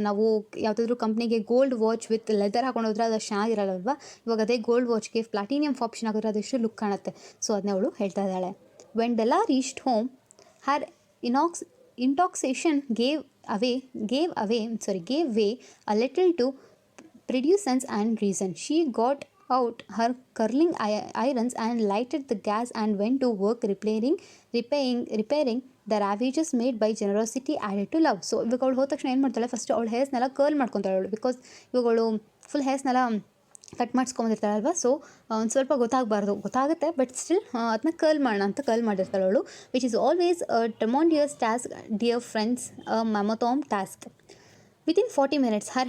ನಾವು ಯಾವುದಾದ್ರೂ ಕಂಪ್ನಿಗೆ ಗೋಲ್ಡ್ ವಾಚ್ ವಿತ್ ಲೆದರ್ ಹಾಕೊಂಡು ಹೋದ್ರೆ ಅದು ಚೆನ್ನಾಗಿರಲ್ಲಲ್ವ. ಇವಾಗ ಅದೇ ಗೋಲ್ಡ್ ವಾಚ್ಗೆ ಪ್ಲಾಟಿನಿಯಂ ಆಪ್ಷನ್ ಹಾಕಿದ್ರೆ ಅದೆಷ್ಟು ಲುಕ್ ಕಾಣುತ್ತೆ. ಸೊ ಅದನ್ನ ಅವಳು ಹೇಳ್ತಾ ಇದ್ದಾಳೆ. When Della reached home, her intoxication gave way a little to prudence and reason. She got out her curling irons and lighted the gas and went to work repairing the ravages made by generosity added to love. So ಇವಾಗ ಅವಳು ಹೋದ ತಕ್ಷಣ ಏನು ಮಾಡ್ತಾಳೆ, first ಅವಳು ಹೇರ್ಸ್ನೆಲ್ಲ curl ಮಾಡ್ಕೊತಾಳೆ ಅವಳು. Because ಇವಾಗ ಅವಳು ಫುಲ್ ಹೇರ್ಸ್ನೆಲ್ಲ ಕಟ್ ಮಾಡಿಸ್ಕೊಂಬಂದಿರ್ತಾಳಲ್ವ. ಸೊ ಒಂದು ಸ್ವಲ್ಪ ಗೊತ್ತಾಗುತ್ತೆ, ಬಟ್ ಸ್ಟಿಲ್ ಅದನ್ನ ಕರ್ಲ್ ಮಾಡೋಣ ಅಂತ ಕರ್ಲ್ ಮಾಡಿರ್ತಾಳೆ ಅವಳು. Which is always a tremendous task, dear friends, a mammoth task. Within 40 minutes, her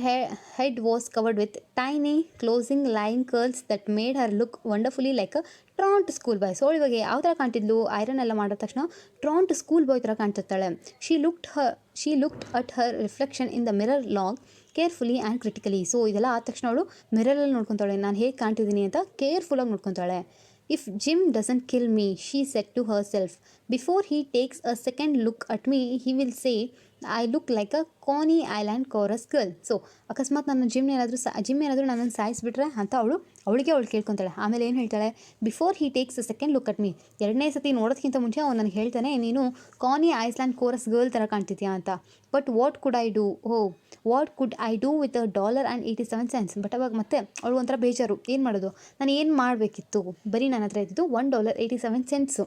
head was covered with tiny, closing line curls that made her look wonderfully like a Tron to school boy. So ಇವಾಗ ಯಾವ ಥರ ಕಾಣ್ತಿದ್ಲು, iron ಎಲ್ಲ ಮಾಡಿದ ತಕ್ಷಣ Tron to school boy ಥರ ಕಾಣ್ತಿರ್ತಾಳೆ. She looked at her reflection in the mirror long, carefully and critically. So ಇದೆಲ್ಲ ಆದ ತಕ್ಷಣ ಅವಳು ಮಿರರಲ್ಲಿ ನೋಡ್ಕೊತಾಳೆ, ನಾನು ಹೇಗೆ ಕಾಣ್ತಿದ್ದೀನಿ ಅಂತ ಕೇರ್ಫುಲ್ಲಾಗಿ ನೋಡ್ಕೊತಾಳೆ. If Jim doesn't kill me, she said to herself, before he takes a second look at me he will say I look like a Coney Island chorus girl. So ಅಕಸ್ಮಾತ್ ನನ್ನ ಜಿಮ್ ಏನಾದರೂ ನನ್ನನ್ನು ಸಾಯಿಸಿಬಿಟ್ರೆ ಅಂತ ಅವಳು ಕೇಳ್ಕೊತಾಳೆ. ಆಮೇಲೆ ಏನು ಹೇಳ್ತಾಳೆ, before he takes a second look at me, ಎರಡನೇ ಸತಿ ನೋಡೋದಕ್ಕಿಂತ ಮುಂಚೆ ಅವ್ನು ನನಗೆ ಹೇಳ್ತಾನೆ, ನೀನು ಕಾನಿ ಐಸ್ಲ್ಯಾಂಡ್ ಕೋರಸ್ ಗರ್ಲ್ ಥರ ಕಾಣ್ತಿದ್ಯಾ ಅಂತ. But what could I do with $1.87? But ಅವಾಗ ಮತ್ತೆ ಅವಳು ಒಂಥರ ಬೇಜಾರು, ಏನು ಮಾಡೋದು, ನಾನು ಏನು ಮಾಡಬೇಕಿತ್ತು, ಬರೀ ನನ್ನ ಹತ್ರ ಇದ್ದಿದ್ದು $1.87.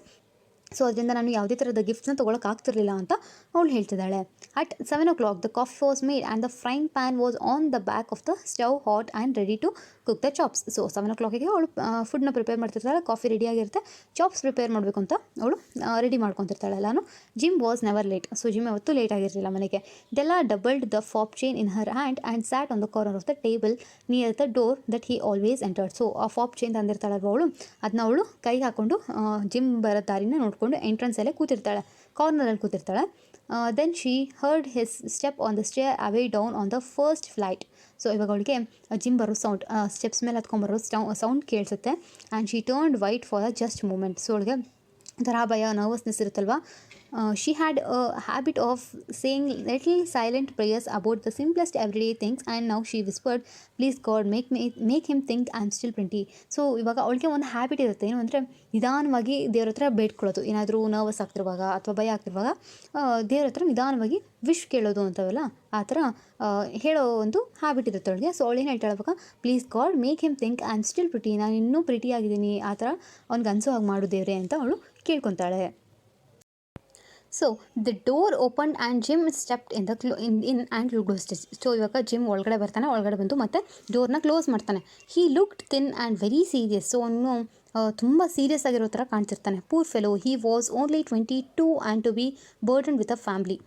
ಸೊ ಅದರಿಂದ ನಾನು ಯಾವುದೇ ಥರದ ಗಿಫ್ಟ್ಸ್ನ ತೊಗೊಳಕ್ಕಾಗ್ತಿರ್ಲಿಲ್ಲ ಅಂತ ಅವಳು ಹೇಳ್ತಿದ್ದಾಳೆ. At 7 o'clock the coffee was made and the frying pan was on the back of the stove hot and ready to cook the chops. So 7 o'clock ಅವಳು ಫುಡ್ನ ಪ್ರಿಪೇರ್ ಮಾಡ್ತಿರ್ತಾಳೆ, ಕಾಫಿ ರೆಡಿಯಾಗಿರುತ್ತೆ, ಚಾಪ್ಸ್ ಪ್ರಿಪೇರ್ ಮಾಡಬೇಕು ಅಂತ ಅವಳು ರೆಡಿ ಮಾಡ್ಕೊತಿರ್ತಾಳೆ ಎಲ್ಲಾನು. Jim was never late. So Jim ಯಾವತ್ತೂ ಲೇಟ್ ಆಗಿರಲಿಲ್ಲ ಮನೆಗೆ. Della doubled the fob chain in her hand and sat on the corner of the table near the door that he always entered. So ಆ ಫಾಪ್ chain ತಂದಿರ್ತಾಳಲ್ವ ಅವಳು, ಅದನ್ನ ಅವಳು ಕೈಗೆ ಹಾಕ್ಕೊಂಡು gym ಬರೋ ದಾರಿನ ನೋಡಿಕೊಂಡು ಎಂಟ್ರೆನ್ಸಲ್ಲೇ ಕೂತಿರ್ತಾಳೆ, ಕಾರ್ನರಲ್ಲಿ ಕೂತಿರ್ತಾಳೆ. Then she heard his step on the stair away down on the first flight. So ಇವಾಗ ಅವಳಿಗೆ ಜಿಮ್ ಬರೋ ಸೌಂಡ್, ಸ್ಟೆಪ್ಸ್ ಮೇಲೆ ಹತ್ಕೊಂಬರೋ ಸೌಂಡ್ ಕೇಳಿಸುತ್ತೆ. And she turned white for a just moment. So ಅವಳಿಗೆ ಒಂಥರ ಭಯ, ನರ್ವಸ್ನೆಸ್ ಇರುತ್ತಲ್ವ. She had a habit of saying little silent prayers about the simplest everyday things, and now she whispered, please God, make him think I'm still pretty. So ಇವಾಗ ಅವಳಿಗೆ ಒಂದು habit ಇರುತ್ತೆ, ಏನು ಅಂದರೆ ನಿಧಾನವಾಗಿ ದೇವ್ರ ಹತ್ರ ಬೇಡ್ಕೊಳ್ಳೋದು. ಏನಾದರೂ ನರ್ವಸ್ ಆಗ್ತಿರುವಾಗ ಅಥವಾ ಭಯ ಆಗ್ತಿರುವಾಗ ದೇವ್ರ ಹತ್ರ ನಿಧಾನವಾಗಿ ವಿಶ್ ಕೇಳೋದು ಅಂತವಲ್ಲ, ಆ ಥರ ಹೇಳೋ ಒಂದು ಹ್ಯಾಬಿಟ್ ಇರುತ್ತೆ ಅವಳಿಗೆ. ಸೊ ಅವಳು ಏನು ಹೇಳ್ತಾಳೆ ಅವಾಗ, please god make him think I am still pretty, ನಾನು ಇನ್ನೂ ಪ್ರಿಟಿ ಆಗಿದ್ದೀನಿ, ಆ ಥರ ಅವ್ನಿಗೆ ಅನಿಸೋ ಹಾಗೆ ಮಾಡು ದೇವ್ರೆ ಅಂತ ಅವಳು ಕೇಳ್ಕೊತಾಳೆ. So the door open and Jim stepped in and closed it. So ಇವಾಗ ಜಿಮ್ ಒಳಗಡೆ ಬರ್ತಾನೆ, ಒಳಗಡೆ ಬಂದು ಮತ್ತೆ ಡೋರ್ನ ಕ್ಲೋಸ್ ಮಾಡ್ತಾನೆ. He looked thin and very serious. So ಅವನು ತುಂಬ ಸೀರಿಯಸ್ ಆಗಿರೋ ಥರ ಕಾಣ್ತಿರ್ತಾನೆ. Poor fellow, he was only 22 and to be burden with a family.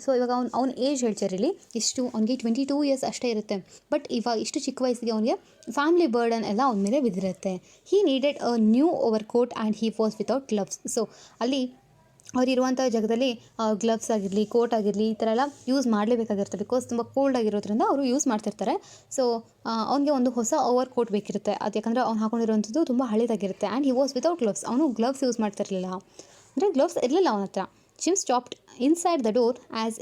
So ಇವಾಗ ಅವ್ನ ಏಜ್ ಹೇಳ್ತಿರಲಿ ಇಷ್ಟು, ಅವ್ನಿಗೆ 22 years ಅಷ್ಟೇ ಇರುತ್ತೆ. ಬಟ್ ಇವಾಗ ಇಷ್ಟು ಚಿಕ್ಕ ವಯಸ್ಸಿಗೆ ಅವನಿಗೆ ಫ್ಯಾಮಿಲಿ ಬರ್ಡನ್ ಎಲ್ಲ ಅವನ ಮೇಲೆ ಬಿದ್ದಿರುತ್ತೆ. He needed a new overcoat and he was without gloves. So ಅಲ್ಲಿ ಅವರಿರುವಂಥ ಜಾಗದಲ್ಲಿ ಗ್ಲವ್ಸ್ ಆಗಿರಲಿ, ಕೋಟ್ ಆಗಿರಲಿ, ಈ ಥರ ಎಲ್ಲ ಯೂಸ್ ಮಾಡಲೇಬೇಕಾಗಿರುತ್ತೆ. ಬಿಕಾಸ್ ತುಂಬ ಕೋಲ್ಡ್ ಆಗಿರೋದ್ರಿಂದ ಅವರು ಯೂಸ್ ಮಾಡ್ತಿರ್ತಾರೆ. ಸೊ ಅವ್ನಿಗೆ ಒಂದು ಹೊಸ ಓವರ್ ಕೋಟ್ ಬೇಕಿರುತ್ತೆ. ಅದು ಯಾಕಂದರೆ ಅವ್ನು ಹಾಕೊಂಡಿರುವಂಥದ್ದು ತುಂಬ ಹಳೇದಾಗಿರುತ್ತೆ. And he was without gloves. ಅವನು ಗ್ಲವ್ಸ್ ಯೂಸ್ ಮಾಡ್ತಿರಲಿಲ್ಲ, ಅಂದರೆ ಗ್ಲವ್ಸ್ ಇರಲಿಲ್ಲ ಅವನ ಹತ್ರ. Jim stopped inside the door as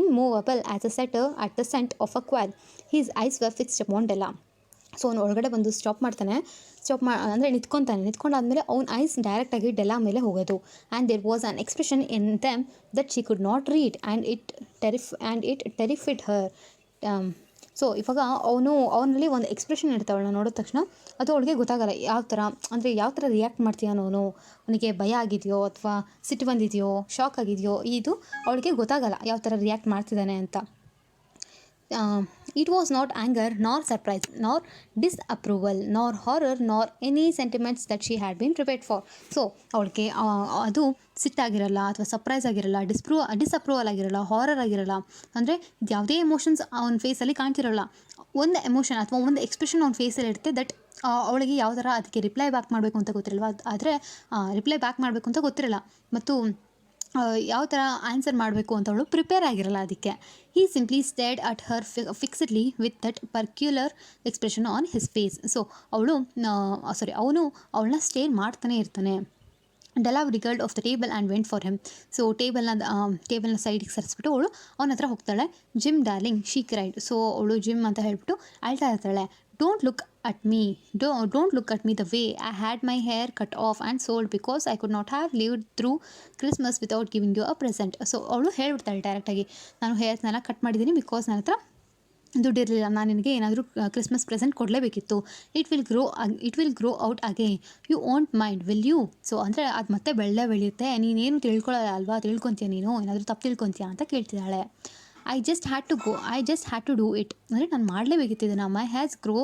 immovable as a setter at the scent of a quail. His eyes were fixed upon Della. So ಅವನು ಒಳಗಡೆ ಬಂದು stop ಅಂದರೆ ನಿಂತ್ಕೊಂಡಾದ್ಮೇಲೆ ಅವ್ನ ಐಸ್ ಡೈರೆಕ್ಟಾಗಿ ಡೆಲ್ಲಾ ಮೇಲೆ ಹೋಗೋದು. And there was an expression in them that she could not read and it terrified her. So ಇವಾಗ ಅವನಲ್ಲಿ ಒಂದು ಎಕ್ಸ್ಪ್ರೆಷನ್ ಇರ್ತಾವಳ ನೋಡಿದ ತಕ್ಷಣ, ಅದು ಅವಳಿಗೆ ಗೊತ್ತಾಗಲ್ಲ ಯಾವ ಥರ ರಿಯಾಕ್ಟ್ ಮಾಡ್ತೀಯಾನೋ, ಅವನಿಗೆ ಭಯ ಆಗಿದೆಯೋ ಅಥವಾ ಸಿಟ್ಟು ಬಂದಿದೆಯೋ, ಶಾಕ್ ಆಗಿದೆಯೋ, ಇದು ಅವಳಿಗೆ ಗೊತ್ತಾಗಲ್ಲ ಯಾವ ಥರ ರಿಯಾಕ್ಟ್ ಮಾಡ್ತಿದ್ದಾನೆ ಅಂತ. It was not anger, nor surprise, nor disapproval, nor horror, nor any sentiments that she had been prepared for. So ಅವಳಿಗೆ ಅದು ಸಿಟ್ಟಾಗಿರಲ್ಲ, ಅಥವಾ ಸರ್ಪ್ರೈಸ್ ಆಗಿರಲ್ಲ, ಡಿಸಪ್ರೂವಲ್ ಆಗಿರಲ್ಲ, ಹಾರರ್ ಆಗಿರಲ್ಲ, ಅಂದರೆ ಯಾವುದೇ ಎಮೋಷನ್ಸ್ ಅವನ ಫೇಸಲ್ಲಿ ಕಾಣ್ತಿರಲ್ಲ. ಒಂದು ಎಮೋಷನ್ ಅಥವಾ ಒಂದು ಎಕ್ಸ್ಪ್ರೆಷನ್ ಅವ್ನ ಫೇಸಲ್ಲಿ ಇರುತ್ತೆ. ದಟ್ ಅವಳಿಗೆ ಯಾವ ಥರ ಅದಕ್ಕೆ ರಿಪ್ಲೈ ಬ್ಯಾಕ್ ಮಾಡಬೇಕು ಅಂತ ಗೊತ್ತಿರಲ್ವ, ಆದರೆ ರಿಪ್ಲೈ ಬ್ಯಾಕ್ ಮಾಡಬೇಕು ಅಂತ ಗೊತ್ತಿರಲ್ಲ, ಮತ್ತು ಯಾವ ಥರ ಆನ್ಸರ್ ಮಾಡಬೇಕು ಅಂತ ಅವಳು ಪ್ರಿಪೇರ್ ಆಗಿರಲ್ಲ ಅದಕ್ಕೆ. He simply stared at her fixedly with that peculiar expression on his face. So ಅವನು ಅವಳನ್ನ ಸ್ಟೇರ್ ಮಾಡ್ತಾನೆ ಇರ್ತಾನೆ. Della wriggled off the table and went for him. So ಟೇಬಲ್ನ ಸೈಡಿಗೆ ಸರಿಸ್ಬಿಟ್ಟು ಅವಳು ಅವನ ಹತ್ರ ಹೋಗ್ತಾಳೆ. Jim darling she cried. So ಅವಳು ಜಿಮ್ ಅಂತ ಹೇಳ್ಬಿಟ್ಟು ಅಳ್ತಾ ಇರ್ತಾಳೆ. Don't look at me. Don't look at me the way I had my hair cut off and sold because I could not have lived through Christmas without giving you a present. So ಅವಳು ಹೇಳ್ಬಿಡ್ತಾಳೆ ಡೈರೆಕ್ಟಾಗಿ, ನಾನು ಹೇರ್ಸ್ನೆಲ್ಲ cut ಮಾಡಿದ್ದೀನಿ because ನನ್ನ ಹತ್ರ ದುಡ್ಡಿರಲಿಲ್ಲ, ನಾನು ನಿನಗೆ ಏನಾದರೂ Christmas present ಕೊಡಲೇಬೇಕಿತ್ತು. It will grow out again, you won't mind will you. So ಅಂದರೆ ಅದು ಮತ್ತೆ ಬೆಳೆಯುತ್ತೆ, ನೀನೇನು ತಿಳ್ಕೊಳ್ಳಲ್ಲ ಅಲ್ವಾ, ತಿಳ್ಕೊತೀಯ ನೀನು, ಏನಾದರೂ ತಪ್ಪು ತಿಳ್ಕೊತೀಯ ಅಂತ ಕೇಳ್ತಿದ್ದಾಳೆ. I just had to do it. ಅಂದರೆ ನಾನು ಮಾಡಲೇಬೇಕಿತ್ತು ಇದನ್ನು. My has grow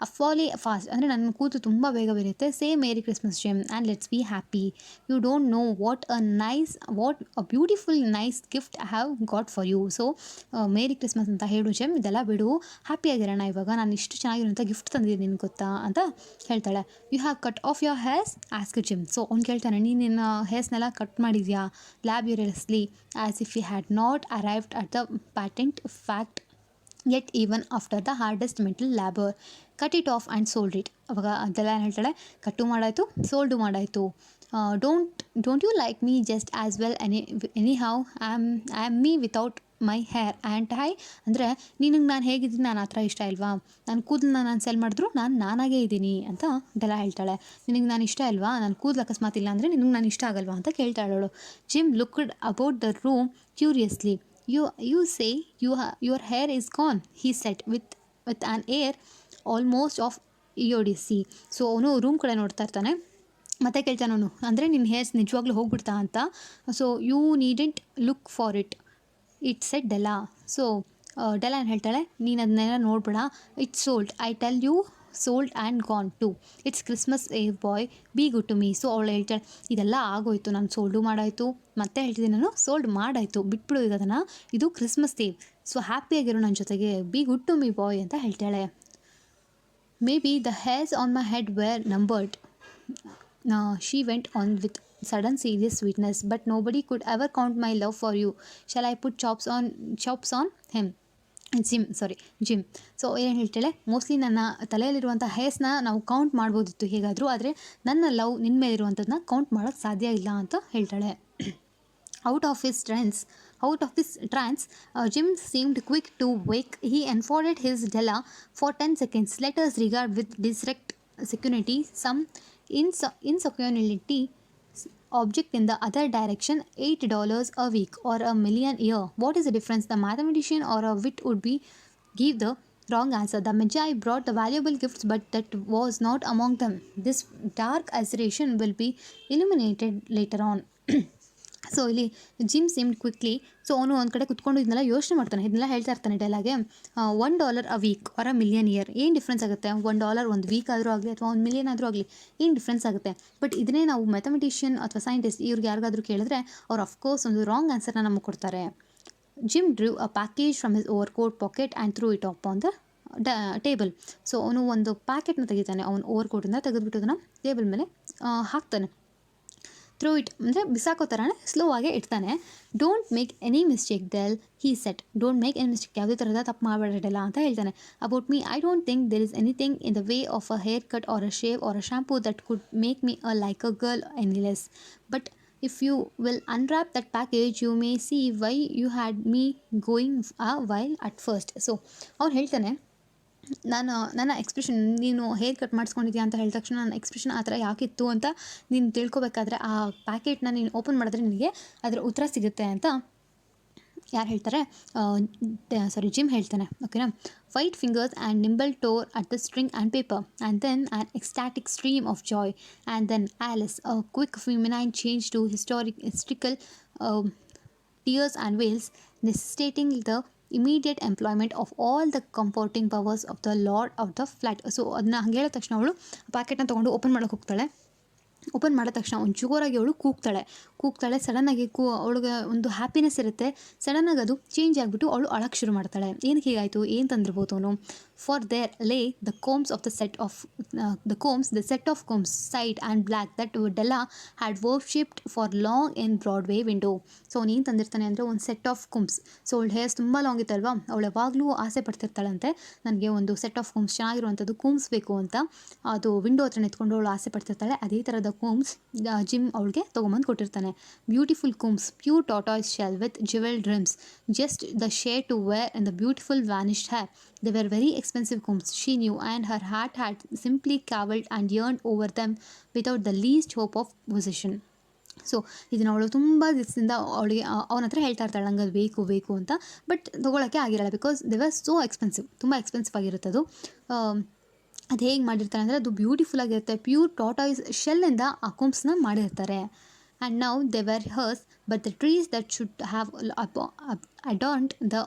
awfully fast. ಅಂದರೆ ನನ್ನ ಕೂತು ತುಂಬ ಬೇಗ ಬೆಳೆಯುತ್ತೆ. Say merry Christmas Jim and let's be happy. You don't know what a beautiful nice gift I have got for you. So merry Christmas ಅಂತ ಹೇಳು ಜಿಮ್, ಇದೆಲ್ಲ ಬಿಡು, ಹ್ಯಾಪಿಯಾಗಿರೋಣ ಇವಾಗ, ನಾನು ಇಷ್ಟು ಚೆನ್ನಾಗಿರೋಂಥ ಗಿಫ್ಟ್ ತಂದಿದ್ದೀನಿ ನಿನ್ಗೆ ಗೊತ್ತಾ ಅಂತ ಹೇಳ್ತಾಳೆ. You have cut off your hairs ask Jim. So ಅವ್ನು ಕೇಳ್ತಾನೆ, ನೀನು ನಿನ್ನ ಹೇರ್ಸ್ನೆಲ್ಲ ಕಟ್ ಮಾಡಿದ್ಯಾ laboriously as if you had not arrived at the patent fact yet even after the hardest mental labor. Cut it off and sold it. ಅವಾಗ ಅದೆಲ್ಲ ಏನು ಹೇಳ್ತಾಳೆ, ಕಟ್ಟು ಮಾಡಾಯಿತು, ಸೋಲ್ಡು ಮಾಡಾಯಿತು. Don't you like me just as well anyhow I am me without my hair and I. ಅಂದರೆ ನಿನಗೆ ನಾನು ಹೇಗಿದ್ದೀನಿ, ನಾನು ಆ ಥರ ಇಷ್ಟ ಇಲ್ವಾ, ನಾನು ಕೂದಲನ್ನ ನಾನು ಸೆಲ್ ಮಾಡಿದ್ರು ನಾನಾಗೇ ಇದ್ದೀನಿ ಅಂತ ಅದೆಲ್ಲ ಹೇಳ್ತಾಳೆ. ನಿನಗೆ ನಾನು ಇಷ್ಟ ಇಲ್ವಾ, ನಾನು ಕೂದಲು ಅಕಸ್ಮಾತ್ ಇಲ್ಲ ಅಂದರೆ ನಿನಗೆ ನಾನು ಇಷ್ಟ ಆಗಲ್ವಾ ಅಂತ ಕೇಳ್ತಾಳವಳು. Jim looked about the room curiously. You say your hair is gone, he said with an air almost of idiocy. So ಅವನು ರೂಮ್ ಕಡೆ ನೋಡ್ತಾ ಇರ್ತಾನೆ, ಮತ್ತೆ ಕೇಳ್ತಾನೆ ಅವನು, ಅಂದರೆ ನಿನ್ನ ಹೇರ್ಸ್ ನಿಜವಾಗ್ಲೂ ಹೋಗ್ಬಿಡ್ತಾ ಅಂತ. So you needn't look for it said Della. So Della ಏನು ಹೇಳ್ತಾಳೆ, ನೀನು ಅದನ್ನೆಲ್ಲ ನೋಡ್ಬೇಡ, it's sold, I tell you, sold and gone too, it's Christmas eve boy, be good to me. So ಅವಳು ಹೇಳ್ತಾಳೆ, ಇದೆಲ್ಲ ಆಗೋಯ್ತು, ನಾನು ಸೋಲ್ಡು ಮಾಡಾಯಿತು, ಮತ್ತೆ ಹೇಳ್ತಿದ್ದೀನಿ ನಾನು ಸೋಲ್ಡ್ ಮಾಡಾಯಿತು, ಬಿಟ್ಬಿಡು ಈಗ ಅದನ್ನು, ಇದು ಕ್ರಿಸ್ಮಸ್ ಏವ್, ಸೊ ಹ್ಯಾಪಿಯಾಗಿರೋ ನನ್ನ ಜೊತೆಗೆ, be good to me boy ಅಂತ ಹೇಳ್ತಾಳೆ. May be the hairs on my head were numbered, she went on with sudden serious sweetness, but nobody could ever count my love for you. Shall I put chops on him? Gym. So ಏನು ಹೇಳ್ತಾಳೆ, mostly ನನ್ನ ತಲೆಯಲ್ಲಿರುವಂಥ ಹೇರ್ಸ್ನ ನಾವು count ಮಾಡ್ಬೋದಿತ್ತು ಹೇಗಾದರೂ, ಆದರೆ ನನ್ನ love ನಿನ್ನ ಮೇಲಿರುವಂಥದ್ದನ್ನ count ಮಾಡೋಕ್ಕೆ ಸಾಧ್ಯ ಇಲ್ಲ ಅಂತ ಹೇಳ್ತಾಳೆ. Out of his trance, Jim seemed quick to wake. He unfolded his Della for 10 seconds. Let us regard with distinct security some insecurity object in the other direction. $8 a week or a million a year. What is the difference? The mathematician or a wit would be give the wrong answer. The Magi brought the valuable gifts, but that was not among them. This dark assertion will be illuminated later on. So ಇಲ್ಲಿ gym ಸಿಮ್ಡ್ quickly. So ಅವನು ಒಂದು ಕಡೆ ಕುತ್ಕೊಂಡು ಇದನ್ನೆಲ್ಲ ಯೋಚನೆ ಮಾಡ್ತಾನೆ, ಇದನ್ನೆಲ್ಲ ಹೇಳ್ತಾ ಇರ್ತಾನೆ ಡೈಲಾಗೆ. $1 a week or a million a year, ಏನು ಡಿಫ್ರೆನ್ಸ್ ಆಗುತ್ತೆ? $1 ಒಂದು ವೀಕ್ ಆದರೂ ಆಗಲಿ ಅಥವಾ $1 million ಆದರೂ ಆಗಲಿ, ಏನು ಡಿಫ್ರೆನ್ಸ್ ಆಗುತ್ತೆ? ಬಟ್ ಇದನ್ನೇ ನಾವು ಮ್ಯಾಥಮೆಟಿಷಿಯನ್ ಅಥವಾ ಸೈಂಟಿಸ್ಟ್ ಇವ್ರಿಗೆ ಯಾರಿಗಾದರೂ ಕೇಳಿದ್ರೆ ಅವ್ರು ಅಫ್ಕೋರ್ಸ್ ಒಂದು ರಾಂಗ್ ಆನ್ಸರ್ನ ನಮಗೆ ಕೊಡ್ತಾರೆ. Jim drew a package from his overcoat pocket and threw it up on the table. So ಅವನು ಒಂದು ಪ್ಯಾಕೆಟ್ನ ತೆಗಿತಾನೆ, ಅವನು ಓವರ್ ಕೋಟಿಂದ ತೆಗೆದುಬಿಟ್ಟು ಅದನ್ನು ಟೇಬಲ್ ಮೇಲೆ ಹಾಕ್ತಾನೆ. ಥ್ರೂ ಇಟ್ ಅಂದರೆ ಬಿಸಾಕೋ ಥರನೇ ಸ್ಲೋ ಆಗಿ ಇಡ್ತಾನೆ. Don't make any mistake Dell, he said. Don't make any mistake, ಯಾವುದೇ ಥರದ ತಪ್ಪು ಮಾಡಬೇಡಲ್ಲ ಅಂತ ಹೇಳ್ತಾನೆ. About me, I don't think there is anything in the way of a haircut or a shave or a shampoo that could make me like a girl any less. But if you will unwrap that package you may see why you had me going a while at first. So ಅವ್ನು ಹೇಳ್ತಾನೆ, ನನ್ನ expression, ನೀನು hair cut ಮಾಡಿಸ್ಕೊಂಡಿದ್ಯಾ ಅಂತ ಹೇಳಿದ ತಕ್ಷಣ ನನ್ನ expression ಆ ಥರ ಯಾಕಿತ್ತು ಅಂತ ನೀನು ತಿಳ್ಕೊಬೇಕಾದ್ರೆ ಆ ಪ್ಯಾಕೆಟ್ನ ನೀನು ಓಪನ್ ಮಾಡಿದ್ರೆ ನಿನಗೆ ಅದರ ಉತ್ತರ ಸಿಗುತ್ತೆ ಅಂತ ಯಾರು ಹೇಳ್ತಾರೆ? ಜಿಮ್ ಹೇಳ್ತಾನೆ. ಓಕೆನಾ? White fingers and nimble tore at the string and paper and then an ecstatic stream of joy and then alas a quick feminine change to historical tears and wails, necessitating the immediate employment of all the comforting powers of the lord of the flat. So ಅದನ್ನ ಹಂಗೆ ಹೇಳಿದ ತಕ್ಷಣ ಅವಳು ಪ್ಯಾಕೆಟ್ನ ತೊಗೊಂಡು open ಮಾಡೋಕ್ಕೆ ಹೋಗ್ತಾಳೆ. Open ಮಾಡಿದ ತಕ್ಷಣ ಒಂದು ಜೋರಾಗಿ ಅವಳು ಕೂಗ್ತಾಳೆ. ಸಡನ್ನಾಗಿ ಅವಳಿಗೆ ಒಂದು ಹ್ಯಾಪಿನೆಸ್ ಇರುತ್ತೆ. ಸಡನ್ನಾಗಿ ಅದು ಚೇಂಜ್ ಆಗಿಬಿಟ್ಟು ಅವಳು ಅಳಕ್ಕೆ ಶುರು ಮಾಡ್ತಾಳೆ. ಏನಕ್ಕೆ ಹೀಗಾಯಿತು, ಏನು ತಂದಿರ್ಬೋದು ಅವನು. For there lay the combs of the set of combs side and black that Della had worshipped for long in Broadway window. So ಅವನು ಏನು ತಂದಿರ್ತಾನೆ ಅಂದರೆ ಒಂದು ಸೆಟ್ ಆಫ್ ಕೋಮ್ಸ್. ಸೊ ಅವಳ ಹೇರ್ಸ್ ತುಂಬ ಲಾಂಗ್ ಇತ್ತಲ್ವಾ, ಅವಳು ಯಾವಾಗಲೂ ಆಸೆ ಪಡ್ತಿರ್ತಾಳಂತೆ, ನನಗೆ ಒಂದು ಸೆಟ್ ಆಫ್ ಕೋಮ್ಸ್ ಚೆನ್ನಾಗಿರುವಂಥದ್ದು ಕೋಮ್ಸ್ ಬೇಕು ಅಂತ. ಅದು ವಿಂಡೋ ಹತ್ರ ನಿಂತ್ಕೊಂಡು ಅವಳು ಆಸೆ ಪಡ್ತಿರ್ತಾಳೆ. ಅದೇ ಥರದ ಕೋಮ್ಸ್ ಜಿಮ್ ಅವಳಿಗೆ ತೊಗೊಂಬಂದು ಕೊಟ್ಟಿರ್ತಾನೆ. Beautiful combs, pure tortoise shell with jewelled rims, just the shade to wear in the beautiful vanished hair. They were very expensive combs, she knew, and her heart had simply cavilled and yearned over them without the least hope of possession. So ಇದನ್ನು ಅವಳು ತುಂಬ ದಿವಸದಿಂದ ಅವಳಿಗೆ ಅವನ ಹತ್ರ ಹೇಳ್ತಾ ಇರ್ತಾಳೆ, ನಂಗೆ ಅದು ಬೇಕು ಅಂತ. ಬಟ್ ತೊಗೊಳಕ್ಕೆ ಆಗಿರಲ್ಲ, because they were so expensive, ತುಂಬ ಎಕ್ಸ್ಪೆನ್ಸಿವ್ ಆಗಿರುತ್ತೆ ಅದು. ಅದು ಹೇಗೆ ಮಾಡಿರ್ತಾರೆ ಅಂದರೆ ಅದು ಬ್ಯೂಟಿಫುಲ್ ಆಗಿರುತ್ತೆ. ಪ್ಯೂರ್ ಟಾಟಾಯ್ಸ್ ಶೆಲ್ಲಿಂದ ಆ ಕೋಮ್ಸ್ನ ಮಾಡಿರ್ತಾರೆ. And now they were hours, but the trees that should have adorned the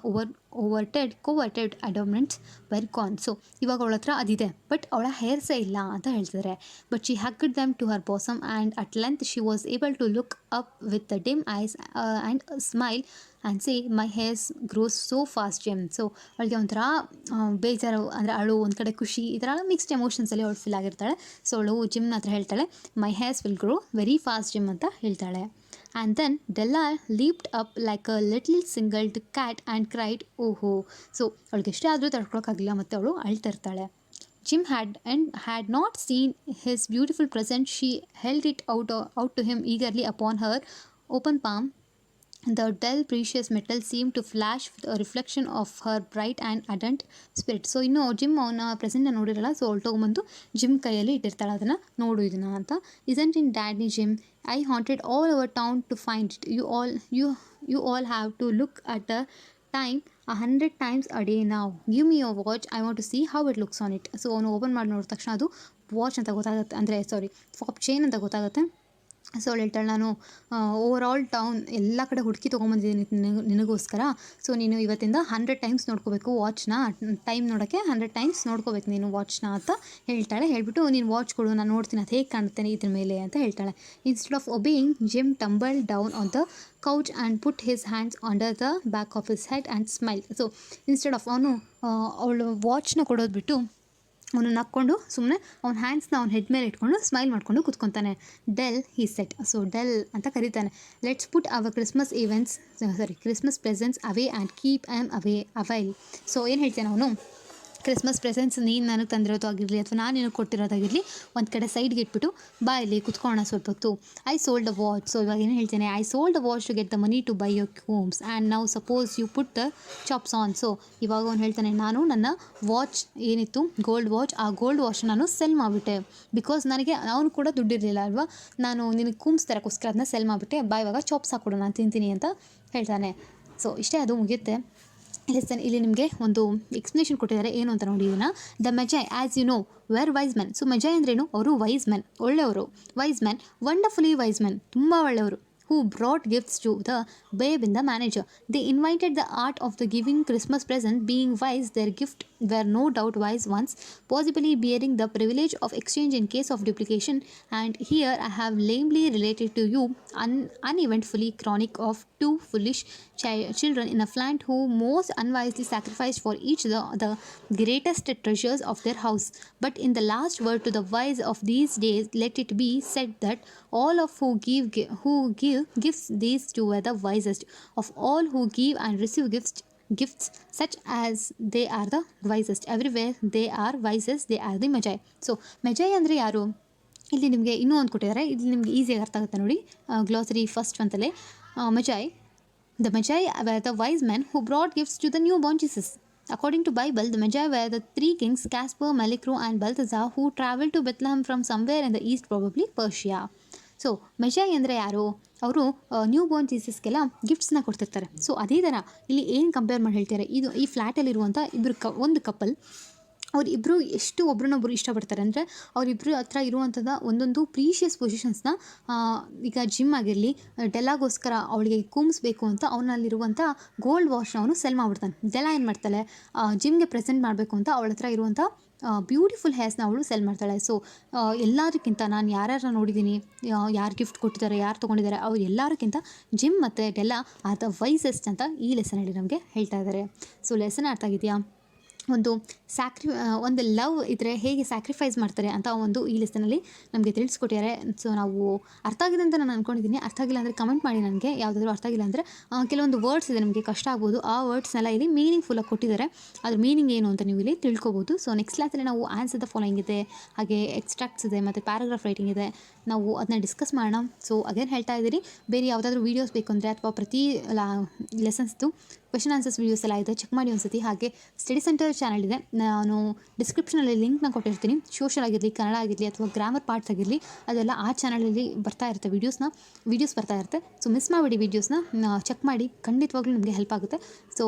coveted adornments were gone. So ಇವಾಗ ಅವಳ ಹತ್ರ ಅದಿದೆ, ಬಟ್ ಅವಳ ಹೇರ್ಸೇ ಇಲ್ಲ ಅಂತ ಹೇಳ್ತಿದ್ದಾರೆ. But she hugged them to her bosom and at length she was able to look up with the dim eyes and smile and say, my hairs grows so fast, Jim. So ಅವಳಿಗೆ ಒಂಥರ ಬೇಜಾರು ಅಂದರೆ ಅಳು, ಒಂದು ಕಡೆ ಖುಷಿ, ಈ ಥರ ಮಿಕ್ಸ್ಡ್ ಎಮೋಷನ್ಸಲ್ಲಿ ಅವಳು ಫೀಲ್ ಆಗಿರ್ತಾಳೆ. ಸೊ ಅವಳು ಜಿಮ್ನ ಹತ್ರ ಹೇಳ್ತಾಳೆ, my hairs will grow very fast, Jim ಅಂತ ಹೇಳ್ತಾಳೆ. And then Della leaped up like a little singled cat and cried, ಓಹೋ. ಸೊ ಅವಳಿಗೆ ಎಷ್ಟೇ ಆದರೂ ತಡ್ಕೊಳಕ್ಕಾಗಲಿಲ್ಲ, ಮತ್ತು ಅವಳು ಅಳ್ತಿರ್ತಾಳೆ. Jim had not seen his beautiful present. She held it out to him eagerly upon her open palm. The dull precious metal seemed to flash with a reflection of her bright and ardent spirit. So ಇನ್ನು gym ಅವನ ಪ್ರೆಸೆಂಟ್ನ ನೋಡಿರಲ್ಲ, so ಅವಳು ತೊಗೊಂಬಂದು gym ಕೈಯಲ್ಲಿ ಇಟ್ಟಿರ್ತಾಳೆ, ಅದನ್ನು ನೋಡು ಇದನ್ನು ಅಂತ. Isn't it daddy, Jim? I haunted all over town to find it. You all have to look at the time 100 times a day now. Give me your watch. I want to see how it looks on it. So ಅವನು open ಮಾಡಿ ನೋಡಿದ ತಕ್ಷಣ ಅದು watch ಅಂತ ಗೊತ್ತಾಗುತ್ತೆ, ಅಂದರೆ ಫಾಪ್ chain ಅಂತ ಗೊತ್ತಾಗುತ್ತೆ. ಸೊ ಅವಳು ಹೇಳ್ತಾಳೆ, ನಾನು ಓವರ್ ಆಲ್ ಟೌನ್ ಎಲ್ಲ ಕಡೆ ಹುಡುಕಿ ತೊಗೊಂಬಂದಿದ್ದೀನಿ ನಿನಗೋಸ್ಕರ. ಸೊ ನೀನು ಇವತ್ತಿಂದ 100 ಟೈಮ್ಸ್ ನೋಡ್ಕೋಬೇಕು ವಾಚ್ನ, ಟೈಮ್ ನೋಡೋಕ್ಕೆ 100 ಟೈಮ್ಸ್ ನೋಡ್ಕೋಬೇಕು ನೀನು ವಾಚ್ನ ಅಂತ ಹೇಳ್ತಾಳೆ. ಹೇಳ್ಬಿಟ್ಟು ನೀನು ವಾಚ್ ಕೊಡು, ನಾನು ನೋಡ್ತೀನಿ ಅದು ಹೇಗೆ ಕಾಣುತ್ತೇನೆ ಇದ್ರ ಮೇಲೆ ಅಂತ ಹೇಳ್ತಾಳೆ. Instead of obeying, gym tumble down on the couch and put his hands under the back of his head and smile. So instead of ಅವಳು ವಾಚ್ನ ಕೊಡೋದು ಬಿಟ್ಟು ಅವನು ನಕ್ಕೊಂಡು ಸುಮ್ಮನೆ ಅವ್ನ ಹ್ಯಾಂಡ್ಸ್ನ ಅವ್ನ ಹೆಡ್ ಮೇಲೆ ಇಟ್ಕೊಂಡು ಸ್ಮೈಲ್ ಮಾಡಿಕೊಂಡು ಕೂತ್ಕೊತಾನೆ. Dell he said. So Dell ಅಂತ ಕರೀತಾನೆ. Let's put our Christmas presents away and keep em a while. So ಏನು ಹೇಳ್ತೇನೆ ಅವನು, ಕ್ರಿಸ್ಮಸ್ ಪ್ರೆಸೆಂಟ್ಸ್ ನೀನು ನನಗೆ ತಂದಿರೋದು ಆಗಿರಲಿ ಅಥವಾ ನಾನು ನಿನಗೆ ಕೊಟ್ಟಿರೋದಾಗಿರಲಿ ಒಂದು ಕಡೆ ಸೈಡ್ಗೆ ಇಟ್ಬಿಟ್ಟು ಬಾಯಲ್ಲಿ ಕುತ್ಕೊಳ್ಳೋಣ ಸ್ವಲ್ಪ ಹೊತ್ತು. I sold the watch. So ಇವಾಗ ಏನು ಹೇಳ್ತೇನೆ, I sold the watch to get the money to buy your combs and now suppose you put the chops on. So ಇವಾಗ ಅವ್ನು ಹೇಳ್ತಾನೆ, ನಾನು ನನ್ನ ವಾಚ್ ಏನಿತ್ತು ಗೋಲ್ಡ್ ವಾಚ್, ಆ ಗೋಲ್ಡ್ ವಾಚ್ ನಾನು ಸೆಲ್ ಮಾಡಿಬಿಟ್ಟೆ, ಬಿಕಾಸ್ ನನಗೆ ಅವನು ಕೂಡ ದುಡ್ಡಿರಲಿಲ್ಲ ಅಲ್ವಾ, ನಾನು ನಿನಗೆ ಕೂಮ್ಸ್ ತರಕ್ಕೋಸ್ಕರ ಅದನ್ನ ಸೆಲ್ ಮಾಡಿಬಿಟ್ಟೆ, ಬಾ ಇವಾಗ ಚಾಪ್ಸ್ ಹಾಕ್ಕೊಡು ನಾನು ತಿಂತೀನಿ ಅಂತ ಹೇಳ್ತಾನೆ. ಸೊ ಇಷ್ಟೇ, ಅದು ಮುಗಿಯುತ್ತೆ. ಲೆಸನ್ ಇಲ್ಲಿ ನಿಮಗೆ ಒಂದು ಎಕ್ಸ್ಪ್ಲನೇಷನ್ ಕೊಟ್ಟಿದ್ದಾರೆ, ಏನು ಅಂತ ನೋಡಿ ಇದನ್ನು. The magi as you know were wise men. So magi ಅಂದ್ರೇನು, ಅವರು ವೈಸ್ ಮೆನ್, ಒಳ್ಳೆಯವರು. Wise men, wonderfully wise men, ತುಂಬ ಒಳ್ಳೆಯವರು. who brought gifts to the babe in the manger. They invented the art of the giving Christmas present. Being wise, their gift were no doubt wise ones, possibly bearing the privilege of exchange in case of duplication. And here I have lamely related to you uneventfully chronic of two foolish children in a flat who most unwisely sacrificed for each the greatest treasures of their house. But in the last word to the wise of these days, let it be said that all of who give gifts, these two were the wisest of all who give and receive gifts such as they are the wisest. Everywhere they are wisest, they are the Magi. So Magi ಅಂದರೆ ಯಾರು, ಇಲ್ಲಿ ನಿಮಗೆ ಇನ್ನೂ ಒಂದು ಕೊಟ್ಟಿದ್ದಾರೆ, ಇಲ್ಲಿ ನಿಮಗೆ ಈಸಿಯಾಗಿ ಅರ್ಥ ಆಗುತ್ತೆ ನೋಡಿ. ಗ್ಲಾಸರಿ ಫಸ್ಟ್ ಅಂತಲೇ the Magi were the wise men who brought gifts to the newborn Jesus. According to Bible, the Magi were the three kings, Caspar, Melicro and Balthazar, who traveled to Bethlehem from somewhere in the east, probably Persia. So ಮೆಜೈ ಅಂದರೆ ಯಾರು, ಅವರು new born ಜೀಸಸ್ಗೆಲ್ಲ ಗಿಫ್ಟ್ಸ್ನ ಕೊಡ್ತಿರ್ತಾರೆ. So ಅದೇ ಥರ ಇಲ್ಲಿ ಏನು ಕಂಪೇರ್ ಮಾಡಿ ಹೇಳ್ತಾರೆ, ಇದು ಈ ಫ್ಲ್ಯಾಟಲ್ಲಿರುವಂಥ ಒಂದು ಕಪಲ್, ಅವರಿಬ್ಬರು ಎಷ್ಟು ಒಬ್ರನ್ನೊಬ್ರು ಇಷ್ಟಪಡ್ತಾರೆ ಅಂದರೆ ಅವರಿಬ್ಬರು ಹತ್ರ ಇರುವಂಥದ್ದು ಒಂದೊಂದು ಪ್ರೀಷಿಯಸ್ ಪೊಸಿಷನ್ಸ್ನ ಈಗ ಜಿಮ್ ಆಗಿರಲಿ ಡೆಲ್ಲಾಗೋಸ್ಕರ ಅವಳಿಗೆ ಕೂಮಿಸ್ಬೇಕು ಅಂತ ಅವನಲ್ಲಿರುವಂಥ ಗೋಲ್ಡ್ ವಾಶ್ನ ಅವನು ಸೆಲ್ ಮಾಡಿಬಿಡ್ತಾನೆ. ಡೆಲ್ಲಾ ಏನು ಮಾಡ್ತಾಳೆ, ಜಿಮ್ಗೆ ಪ್ರೆಸೆಂಟ್ ಮಾಡಬೇಕು ಅಂತ ಅವಳ ಹತ್ರ ಇರುವಂಥ ಬ್ಯೂಟಿಫುಲ್ ಹೇರ್ಸ್ನ ಅವಳು ಸೆಲ್ ಮಾಡ್ತಾಳೆ. ಸೊ ಎಲ್ಲದಕ್ಕಿಂತ ನಾನು ಯಾರ್ಯಾರು ನೋಡಿದ್ದೀನಿ, ಯಾರು ಗಿಫ್ಟ್ ಕೊಟ್ಟಿದ್ದಾರೆ, ಯಾರು ತೊಗೊಂಡಿದ್ದಾರೆ, ಅವ್ರು ಎಲ್ಲರಿಗಿಂತ ಜಿಮ್ ಮತ್ತು ಡೆಲ್ಲಾ ಆರ್ ದ ವೈಸೆಸ್ಟ್ ಅಂತ ಈ ಲೆಸನಲ್ಲಿ ನಮಗೆ ಹೇಳ್ತಾ ಇದ್ದಾರೆ. ಸೊ ಲೆಸನ್ ಅರ್ಥ ಆಗಿದೆಯಾ? ಒಂದು ಲವ್ ಇದ್ದರೆ ಹೇಗೆ ಸ್ಯಾಕ್ರಿಫೈಸ್ ಮಾಡ್ತಾರೆ ಅಂತ ಒಂದು ಈ ಲೆಸನಲ್ಲಿ ನಮಗೆ ತಿಳಿಸ್ಕೊಟ್ಟಿದ್ದಾರೆ. ಸೊ ನಾವು ಅರ್ಥ ಆಗಿದೆ ಅಂತ ನಾನು ಅಂದ್ಕೊಂಡಿದ್ದೀನಿ. ಅರ್ಥ ಆಗಿಲ್ಲ ಅಂದರೆ ಕಮೆಂಟ್ ಮಾಡಿ ನನಗೆ. ಯಾವುದಾದ್ರೂ ಅರ್ಥ ಆಗಿಲ್ಲ ಅಂದರೆ ಕೆಲವೊಂದು ವರ್ಡ್ಸ್ ಇದೆ ನಮಗೆ ಕಷ್ಟ ಆಗ್ಬೋದು, ಆ ವರ್ಡ್ಸ್ನೆಲ್ಲ ಇಲ್ಲಿ ಮೀನಿಂಗ್ಫುಲ್ಲಾಗಿ ಕೊಟ್ಟಿದ್ದಾರೆ. ಅದ್ರ ಮೀನಿಂಗ್ ಏನು ಅಂತ ನೀವು ಇಲ್ಲಿ ತಿಳ್ಕೊಬೋದು. ಸೊ ನೆಕ್ಸ್ಟ್ ಕ್ಲಾಸಲ್ಲಿ ನಾವು ಆನ್ಸರ್ ದ ಫಾಲೋಯಿಂಗ್ ಇದೆ, ಹಾಗೆ ಎಕ್ಸ್ಟ್ರಾಕ್ಟ್ಸ್ ಇದೆ ಮತ್ತು ಪ್ಯಾರಾಗ್ರಾಫ್ ರೈಟಿಂಗ್ ಇದೆ. ನಾವು ಅದನ್ನ ಡಿಸ್ಕಸ್ ಮಾಡೋಣ. ಸೊ ಅಗೇನ್ ಹೇಳ್ತಾ ಇದ್ದೀರಿ, ಬೇರೆ ಯಾವುದಾದ್ರೂ ವೀಡಿಯೋಸ್ ಬೇಕು ಅಂದರೆ ಅಥವಾ ಪ್ರತಿ ಲೆಸನ್ಸ್ದು ಕ್ವೆಶನ್ ಆನ್ಸರ್ಸ್ ವೀಡಿಯೋಸ್ ಎಲ್ಲ ಇದೆ, ಚೆಕ್ ಮಾಡಿ ಒಂದ್ಸತಿ. ಹಾಗೆ ಸ್ಟಡಿ ಸೆಂಟರ್ ಚಾನಲ್ ಇದೆ, ನಾನು ಡಿಸ್ಕ್ರಿಪ್ಷನಲ್ಲಿ ಲಿಂಕ್ನ ಕೊಟ್ಟಿರ್ತೀನಿ. ಸೋಷಲ್ ಆಗಿರಲಿ, ಕನ್ನಡ ಆಗಿರಲಿ ಅಥವಾ ಗ್ರಾಮರ್ ಪಾರ್ಟ್ಸ್ ಆಗಿರಲಿ, ಅದೆಲ್ಲ ಆ ಚಾನಲಲ್ಲಿ ಬರ್ತಾ ಇರುತ್ತೆ, ವೀಡಿಯೋಸ್ ಬರ್ತಾ ಇರುತ್ತೆ. ಸೊ ಮಿಸ್ ಮಾಡಿಬಿಡಿ, ವೀಡಿಯೋಸ್ನ ಚೆಕ್ ಮಾಡಿ, ಖಂಡಿತವಾಗ್ಲೂ ನಿಮಗೆ ಹೆಲ್ಪ್ ಆಗುತ್ತೆ. ಸೊ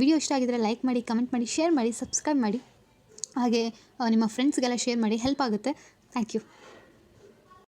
ವಿಡಿಯೋ ಇಷ್ಟ ಆಗಿದ್ದರೆ ಲೈಕ್ ಮಾಡಿ, ಕಮೆಂಟ್ ಮಾಡಿ, ಶೇರ್ ಮಾಡಿ, ಸಬ್ಸ್ಕ್ರೈಬ್ ಮಾಡಿ, ಹಾಗೆ ನಿಮ್ಮ ಫ್ರೆಂಡ್ಸ್ಗೆಲ್ಲ ಶೇರ್ ಮಾಡಿ, ಹೆಲ್ಪ್ ಆಗುತ್ತೆ. Thank you.